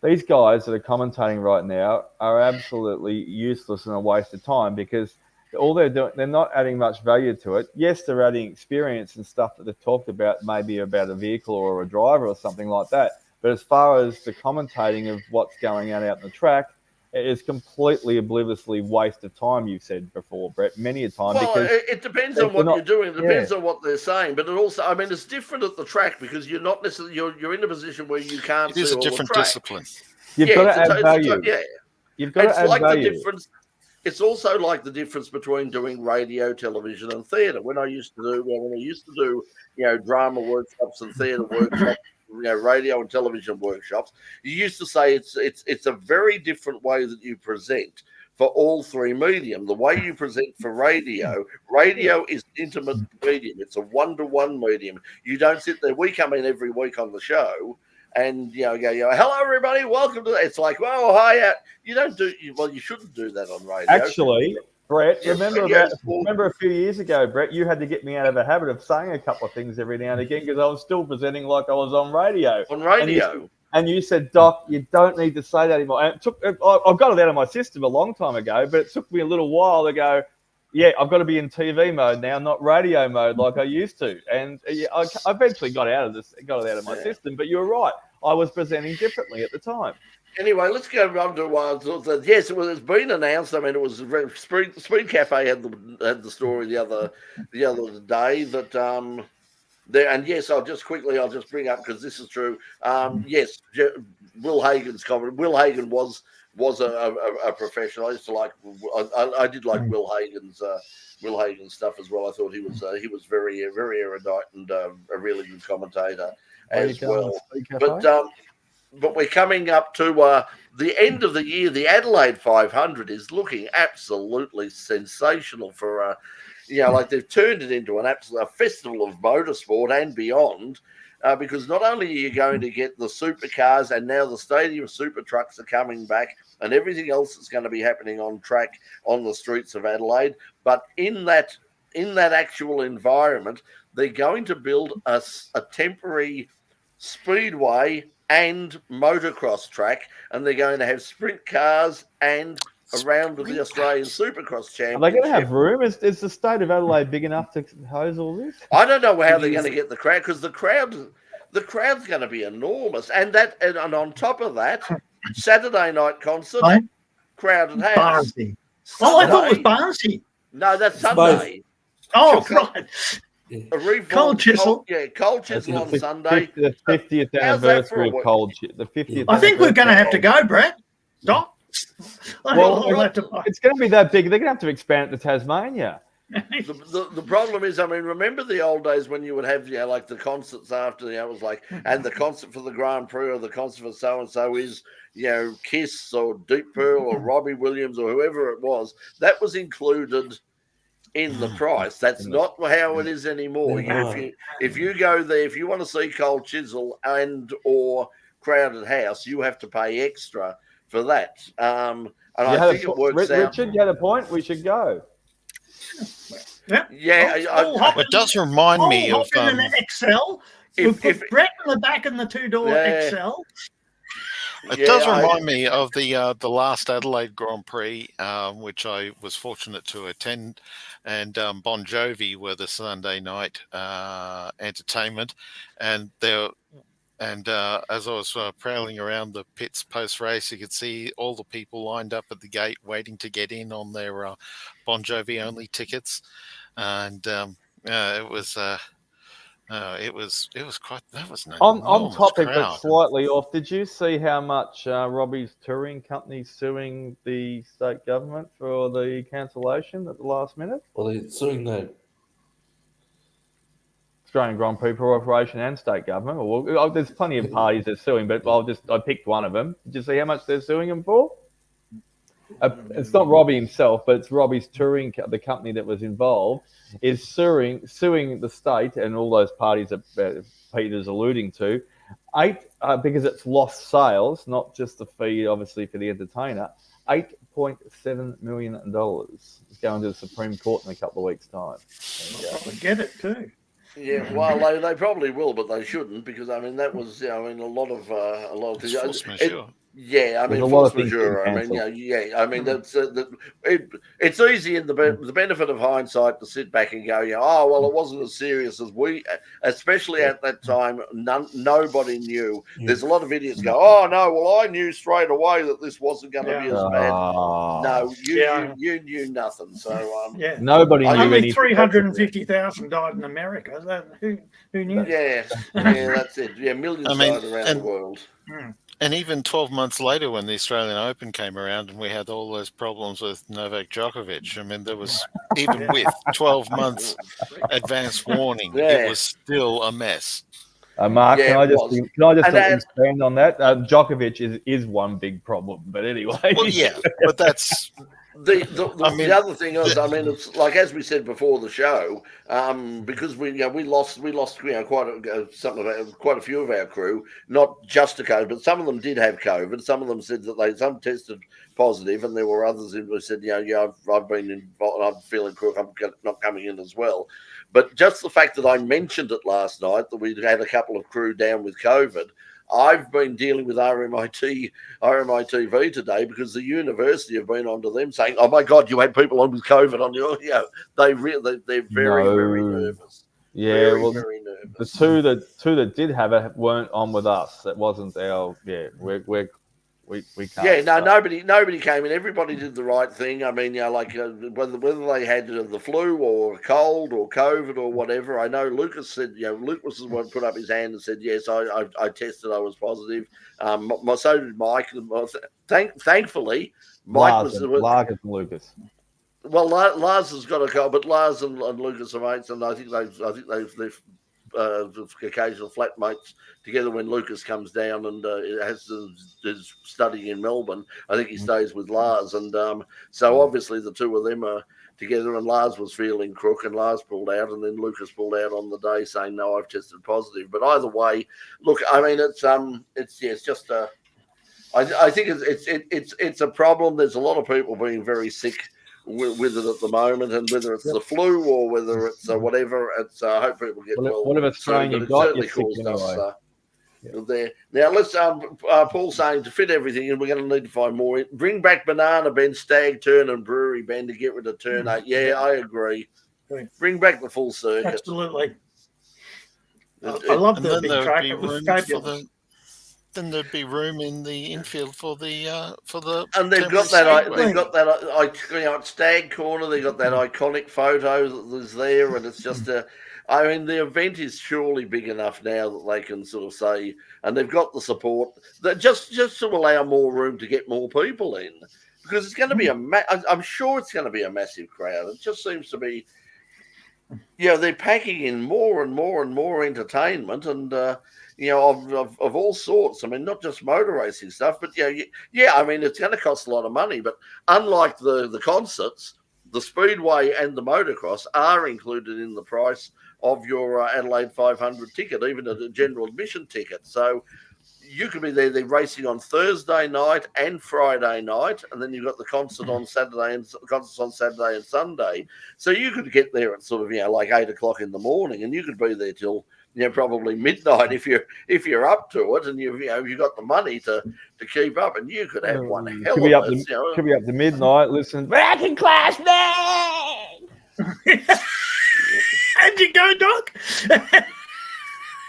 these guys that are commentating right now are absolutely useless and a waste of time because all they're doing, they're not adding much value to it. Yes, they're adding experience and stuff that they've talked about, maybe about a vehicle or a driver or something like that. But as far as the commentating of what's going on out in the track, it is completely obliviously waste of time, you've said before, Brett, many a time. Well, because it depends on what you're doing. It depends on what they're saying. But it also, I mean, it's different at the track because you're not necessarily, you're in a position where you can't see all the track. It is a different discipline. You've got to add value. You've got to add value. The difference. It's also like the difference between doing radio, television, and theatre. When I used to do, drama workshops and theatre workshops, radio and television workshops, you used to say it's a very different way that you present for all three medium. The way you present for radio is an intimate medium. It's a one-to-one medium. You don't sit there. We come in every week on the show. And go, hello everybody, welcome to. It's like, well, hi. You don't do well. You shouldn't do that on radio. Actually, Brett, remember a few years ago, Brett, you had to get me out of the habit of saying a couple of things every now and again because I was still presenting like I was on radio. And you said, Doc, you don't need to say that anymore. And I got it out of my system a long time ago, but it took me a little while to go. Yeah, I've got to be in TV mode now, not radio mode like I used to. And I eventually got it out of my system. But you're right. I was presenting differently at the time. Anyway, let's go on to yes. It's been announced. I mean, it was Speed Cafe had the story the other day that there. And yes, I'll just bring up because this is true. Yes, Will Hagen's comment. Will Hagen was a professional. I used to like. I did like Will Hagen's stuff as well. I thought he was very erudite and a really good commentator as well. But we're coming up to the end of the year. The Adelaide 500 is looking absolutely sensational for like they've turned it into a festival of motorsport and beyond. Because not only are you going to get the supercars and now the stadium super trucks are coming back and everything else that's going to be happening on track on the streets of Adelaide, but in that actual environment, they're going to build a temporary speedway and motocross track, and they're going to have sprint cars and around the Australian Supercross Championship. Are they going to have room? Is the state of Adelaide big enough to hose all this? I don't know how they're going to get the crowd because the crowd's going to be enormous, and on top of that, Saturday night concert, crowded house. Barnsley. Oh, I thought it was Barnsley. No, that's Sunday. Oh, right. Cold Chisel. Cold Chisel on Sunday. The 50th anniversary of Cold Chisel. The 50th. I think we're going to have to go, Brett. Stop. It's going to be that big. They're going to have to expand it to Tasmania. The problem is, I mean, remember the old days when you would have, like the concerts after, it was like, and the concert for the Grand Prix or the concert for so-and-so is, Kiss or Deep Pearl or Robbie Williams or whoever it was. That was included in the price. That's not how it is anymore. If you go there, if you want to see Cold Chisel and or Crowded House, you have to pay extra for that. And I think it works out. Richard, you had a point. We should go. It does remind me of an XL. We'll put Brett in the back in the two-door XL. It does remind me of the last Adelaide Grand Prix, which I was fortunate to attend, and Bon Jovi were the Sunday night entertainment, and as I was prowling around the pits post-race, you could see all the people lined up at the gate waiting to get in on their Bon Jovi only tickets, and it was quite. That was on topic, crowd. But slightly off. Did you see how much Robbie's touring company suing the state government for the cancellation at the last minute? Well, they're suing the Australian Grand Prix Corporation and state government. Well, there's plenty of parties that are suing, but I picked one of them. Did you see how much they're suing him for? It's not Robbie himself, but it's Robbie's touring, the company that was involved, is suing the state and all those parties that Peter's alluding to, because it's lost sales, not just the fee, obviously, for the entertainer, $8.7 million. It's going to the Supreme Court in a couple of weeks' time. I get it too. Yeah, well, they probably will, but they shouldn't because I mean that was a lot of things. Yeah, I mean, There's a lot force of things majeure. I being mean, I mean, it's easy in the benefit of hindsight to sit back and go, oh, well, it wasn't as serious as we, especially at that time. Nobody knew. There's a lot of idiots go, oh no, well, I knew straight away that this wasn't going to be as bad. No, you knew nothing. So nobody knew. Only 350,000 died in America. Who knew? Yeah, that's it. Yeah, millions died around the world. And even 12 months later, when the Australian Open came around and we had all those problems with Novak Djokovic, I mean, there was, even with 12 months advance warning, it was still a mess. Mark, can I just expand on that? Djokovic is one big problem, but anyway. Well, yeah, but that's... The other thing is, I mean, it's like as we said before the show, because we lost quite a few of our crew, not just to COVID, but some of them did have COVID. Some of them said that some tested positive, and there were others who said, I've been involved, I'm feeling crook, I'm not coming in as well. But just the fact that I mentioned it last night that we had a couple of crew down with COVID. I've been dealing with RMITV today because the university have been onto them saying, "Oh my God, you had people on with COVID on your." They're very nervous. Yeah, very nervous. The two that did have it weren't on with us. That wasn't our. Yeah, we can't. Yeah, no, nobody came in. Everybody did the right thing. I mean, whether they had the flu or a cold or COVID or whatever. I know Lucas said, Lucas is the one put up his hand and said, yes, I tested, I was positive. So did Mike. Thankfully, Mike was Lars and Lucas. Well, Lars has got a cold, but Lars and Lucas are mates, and I think they've occasional flatmates together when Lucas comes down and is studying in Melbourne. I think he stays with Lars, and so obviously the two of them are together. And Lars was feeling crook, and Lars pulled out, and then Lucas pulled out on the day saying, "No, I've tested positive." But either way, look, I mean, it's just a. I think it's a problem. There's a lot of people being very sick with it at the moment, and whether it's the flu or whether it's whatever, it's I hope people get well. Whatever strain you got, you're sick anyway. There. Now let's Paul's saying to fit everything, and we're going to need to find more. Bring back Banana Ben, Stag Turn, and Brewery Ben to get rid of Turn 8. Yeah, I agree. Bring back the full circuit. Absolutely. I love the big track. It was fabulous. Then there'd be room in the infield for the and they've got that Stag Corner. They've got that iconic photo that was there, and it's just I mean, the event is surely big enough now that they can sort of say, and they've got the support that just to allow more room to get more people in, because it's going to be I'm sure it's going to be a massive crowd. It just seems to be, they're packing in more and more and more entertainment, and of all sorts. I mean, not just motor racing stuff, but I mean, it's going to cost a lot of money. But unlike the concerts, the Speedway and the motocross are included in the price of your Adelaide 500 ticket, even a general admission ticket. So you could be there. They're racing on Thursday night and Friday night, and then you've got the concert on Saturday and concerts on Saturday and Sunday. So you could get there at sort of like 8 o'clock in the morning, and you could be there till probably midnight if you're up to it, and you've got the money to keep up, and you could have one hell of it. Could be up to midnight. Listen, back in class, man. How'd you go, Doc?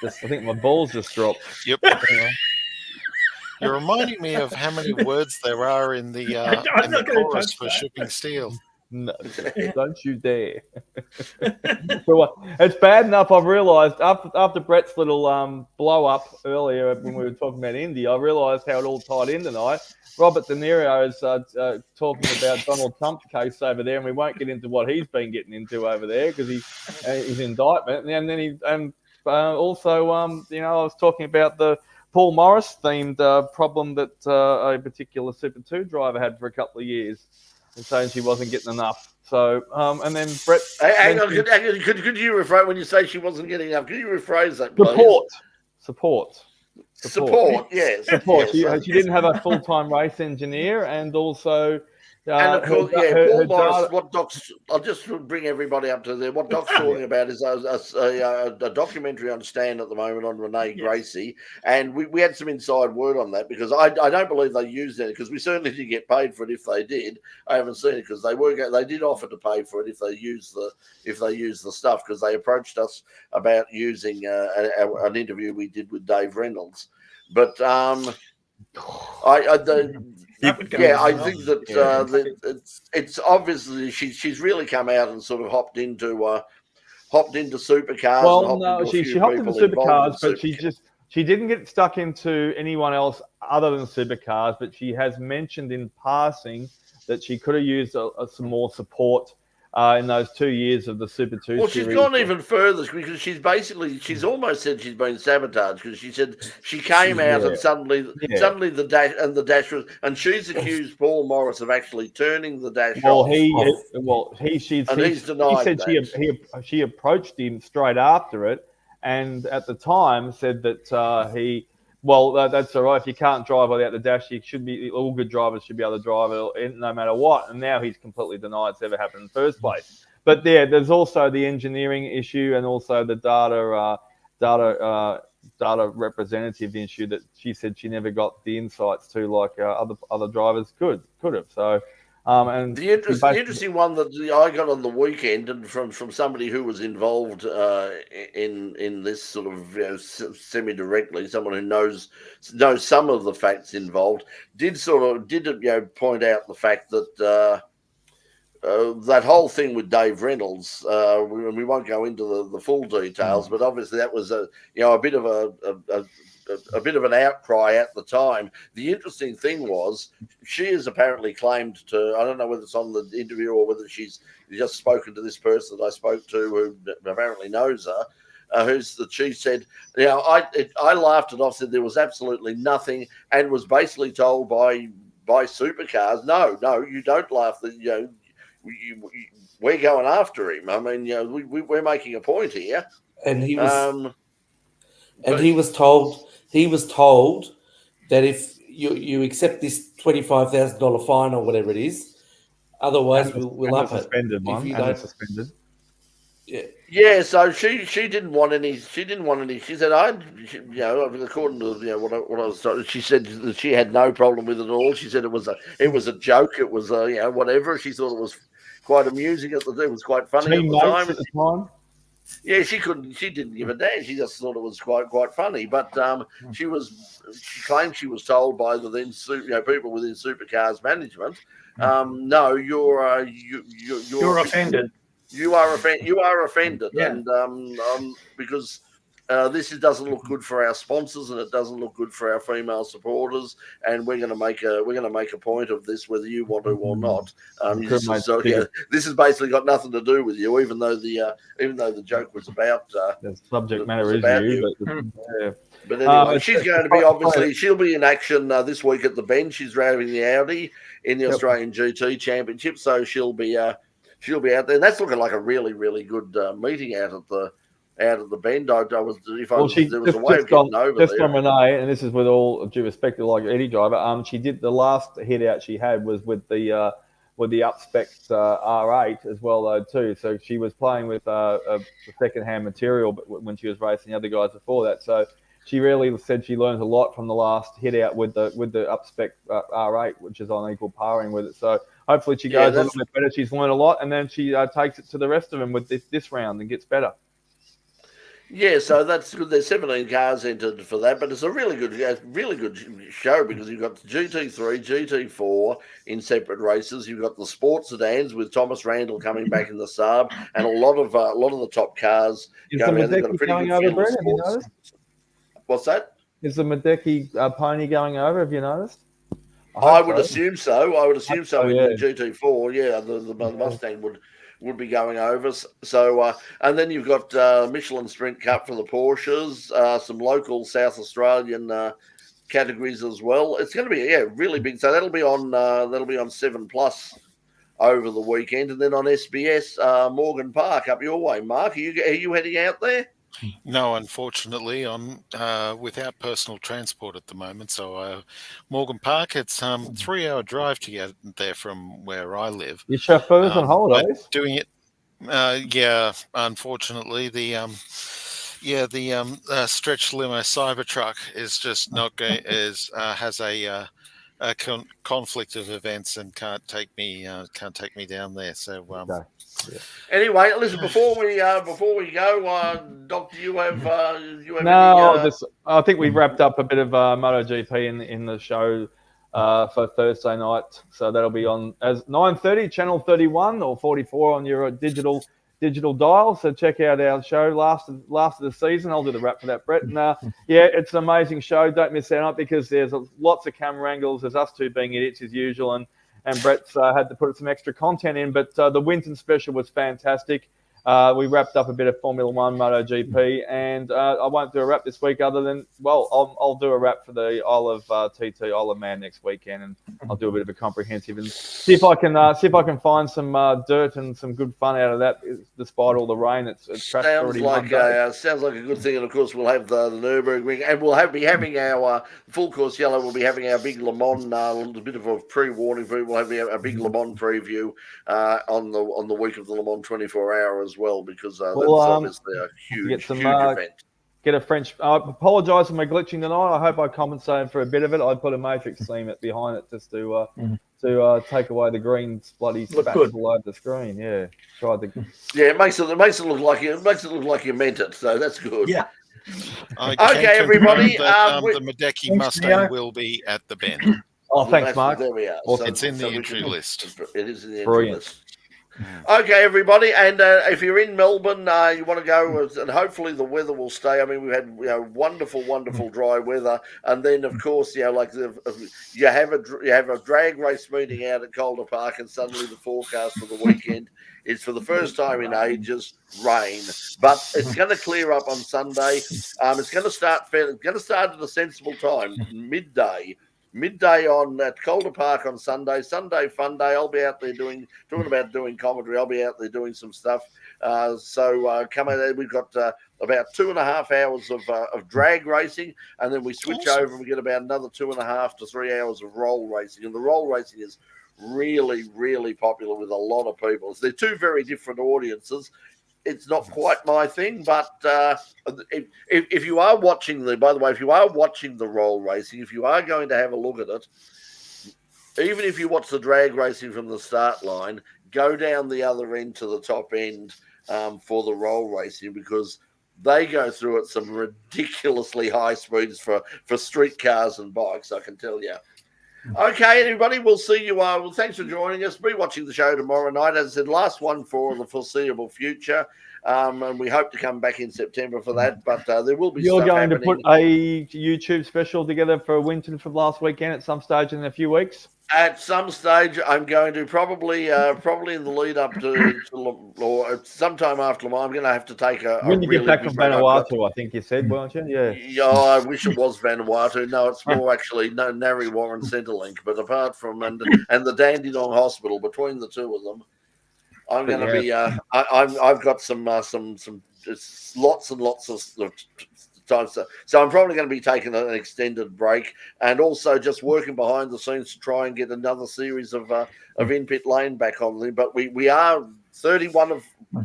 I think my balls just dropped. Yep. You're reminding me of how many words there are in the chorus for Shipping Steel. No, don't you dare. It's bad enough. I've realised after Brett's little blow up earlier when we were talking about Indy, I realised how it all tied in tonight. Robert De Niro is talking about Donald Trump's case over there, and we won't get into what he's been getting into over there because his indictment. And then also I was talking about the Paul Morris themed problem that a particular Super 2 driver had for a couple of years, and saying she wasn't getting enough. So, and then Brett... Hang on, could you rephrase, when you say she wasn't getting enough, could you rephrase that, please? Support, yes. Support. She didn't have a full-time race engineer, and also And of course, her Paul Morris. daughter- What Doc's? I'll just bring everybody up to there. What Doc's talking about is a documentary on Stan at the moment on Renee Gracie, and we had some inside word on that because I don't believe they used it because we certainly did get paid for it if they did. I haven't seen it because they did offer to pay for it if they use the stuff because they approached us about using an interview we did with Dave Reynolds, but I think that it's obviously she's really come out and sort of hopped into supercars. Well, and no, she hopped into supercars, but she didn't get stuck into anyone else other than supercars. But she has mentioned in passing that she could have used some more support in those 2 years of the Super 2 Well, series. she's gone even further because she's almost said she's been sabotaged because she said she came out and suddenly the dash was, and she's accused Paul Morris of actually turning the dash off. He said she approached him straight after it, and at the time said that that's all right. If you can't drive without the dash, all good drivers should be able to drive it no matter what. And now he's completely denied it's ever happened in the first place. But there's also the engineering issue and also the data representative issue that she said she never got the insights to like other drivers could have. So. And the interesting one that I got on the weekend, and from somebody who was involved in this sort of semi-directly, someone who knows some of the facts involved, did point out the fact that that whole thing with Dave Reynolds. We won't go into the full details, but obviously that was a bit of an outcry at the time. The interesting thing was she has apparently claimed to, I don't know whether it's on the interview or whether she's just spoken to this person that I spoke to who apparently knows her, she said, I laughed it off, said there was absolutely nothing, and was basically told by supercars, no, you don't laugh, that we're going after him. I mean, we're making a point here. And he was he was told that if you accept this $25,000 fine or whatever it is, otherwise we'll up it. Suspended. Yeah. So she didn't want any. She didn't want any. She said, according to what I was told, she said that she had no problem with it at all. She said it was a joke. It was whatever. She thought it was quite amusing at the time. It was quite funny at the time. Yeah, she didn't give a damn. She just thought it was quite funny. But she claimed she was told by the then people within Supercars management, no, you're offended. You are offended, yeah. And because this doesn't look good for our sponsors, and it doesn't look good for our female supporters, and we're going to make a point of this, whether you want to or not. This has basically got nothing to do with you, even though the joke was about the subject matter is you. But anyway, she's going to be she'll be in action this week at the Bend. She's driving the Audi in the Australian GT Championship, so she'll be out there. And that's looking like a really, really good meeting out at the Bend. There was a way of getting over just there. From Renee, and this is with all due respect to like any driver, she did the last hit out she had was with the up-spec R8 as well though too. So she was playing with a second-hand material, but when she was racing the other guys before that, so she really said she learned a lot from the last hit out with the up-spec R8, which is on equal paring with it. So hopefully she goes a little bit better. She's learned a lot, and then she takes it to the rest of them with this round and gets better. Yeah, so that's good. There's 17 cars entered for that, but it's a really good show because you've got the GT3, GT4 in separate races. You've got the sports sedans with Thomas Randall coming back in the Saab, and a lot of the top cars going out. They've got a pretty good field of sports. What's that? Is the Madeki pony going over? Have you noticed? I would assume so. In the GT4, yeah, the Mustang would be going over. So, and then you've got Michelin Sprint Cup for the Porsches, some local South Australian categories as well. It's going to be really big. So that'll be on 7+ over the weekend, and then on SBS Morgan Park up your way. Mark, are you heading out there? No, unfortunately, I'm without personal transport at the moment. So Morgan Park, it's 3-hour drive to get there from where I live. Your chauffeur's on But holidays? doing it, yeah, unfortunately, the stretch limo Cybertruck is just not going. Has a conflict of events and can't take me down there. So Okay. Yeah. Anyway, listen. Before we go, Doc, do you have No, I think we've wrapped up a bit of Moto GP in the show for Thursday night. So that'll be on as 9:30, channel 31 or 44 on your digital dial. So check out our show last of the season. I'll do the wrap for that, Brett. And yeah, it's an amazing show. Don't miss out on it because there's lots of camera angles. There's us two being idiots as usual, and Brett's had to put some extra content in. But the Winton special was fantastic. We wrapped up a bit of Formula One, Moto GP, and I won't do a wrap this week other than, I'll do a wrap for the Isle of Man next weekend, and I'll do a bit of a comprehensive and see if I can find some dirt and some good fun out of that. Despite all the rain, it's sounds like a good thing, and of course we'll have the Nürburgring, and we'll be having our full course yellow. We'll be having our big Le Mans, a little bit of a pre-warning. We'll have a big Le Mans preview on the week of the Le Mans 24-hour as well, because that's obviously a huge event. Get a French. I apologise for my glitching tonight. I hope I compensated for a bit of it. I put a matrix theme behind it just to take away the green bloody spats all over the screen. Yeah, it makes it look like you meant it. So that's good. Yeah. Okay, everybody. The Madeki Mustang will be at the Bend. Oh, thanks, Mark. There we are. Awesome. It's in the entry list. It is in the entry list. Okay, everybody, and if you're in Melbourne, you want to go, and hopefully the weather will stay. I mean, we had wonderful dry weather, and then of course, you have a drag race meeting out at Calder Park, and suddenly the forecast for the weekend is, for the first time in ages, rain. But it's going to clear up on Sunday. It's going to start at a sensible time, midday on at Calder Park on Sunday. Sunday fun day. I'll be out there doing commentary. I'll be out there doing some stuff. So come out there. We've got about 2.5 hours of drag racing, and then we switch over and we get about another 2.5 to 3 hours of roll racing. And the roll racing is really, really popular with a lot of people. So they're two very different audiences. It's not quite my thing, but if you are watching if you are watching the roll racing, if you are going to have a look at it, even if you watch the drag racing from the start line, go down the other end to the top end for the roll racing, because they go through at some ridiculously high speeds for street cars and bikes, I can tell you. Okay, everybody, we'll see you. Thanks for joining us. Be watching the show tomorrow night. As I said, last one for the foreseeable future, and we hope to come back in September for that. But there will be. You're stuff going happening. to put a YouTube special together for Winton from last weekend at some stage in a few weeks. At some stage, I'm going to probably in the lead up to or sometime after Le Mans, I'm going to have to take a. When you get back from Vanuatu, I think you said, weren't you? Yeah. Yeah, I wish it was Vanuatu. No, it's more actually Narre Warren Centrelink. But apart from and the Dandenong Hospital, between the two of them, I'm going to be. I've got some lots and lots of time. So I'm probably going to be taking an extended break, and also just working behind the scenes to try and get another series of In Pit Lane back on there. But we are 31 of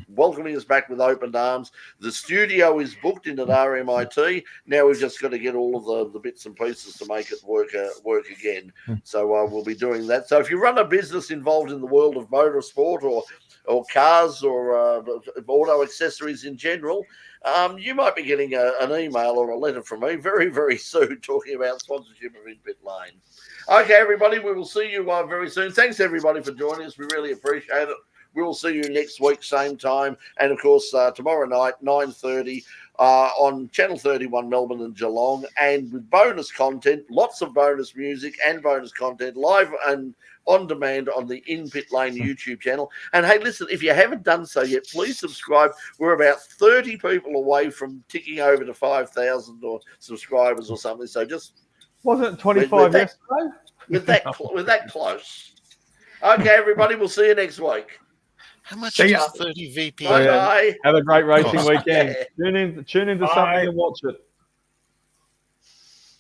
welcoming us back with open arms. The studio is booked in at RMIT. Now we've just got to get all of the bits and pieces to make it work again. So we'll be doing that. So if you run a business involved in the world of motorsport or cars or auto accessories in general, you might be getting an email or a letter from me very, very soon talking about sponsorship of In Pit Lane. Okay, everybody, we will see you very soon. Thanks, everybody, for joining us. We really appreciate it. We will see you next week, same time. And, of course, tomorrow night, 9:30 on Channel 31 Melbourne and Geelong. And with bonus content, lots of bonus music and bonus content live and on demand on the In Pit Lane YouTube channel. And hey, listen, if you haven't done so yet, please subscribe. We're about 30 people away from ticking over to 5,000 or subscribers or something. So just wasn't it 25 yesterday? With that close. Okay, everybody, we'll see you next week. How much See is ya. 30 VP? Bye bye. Have a great racing Oh. weekend. Tune in to something and watch it.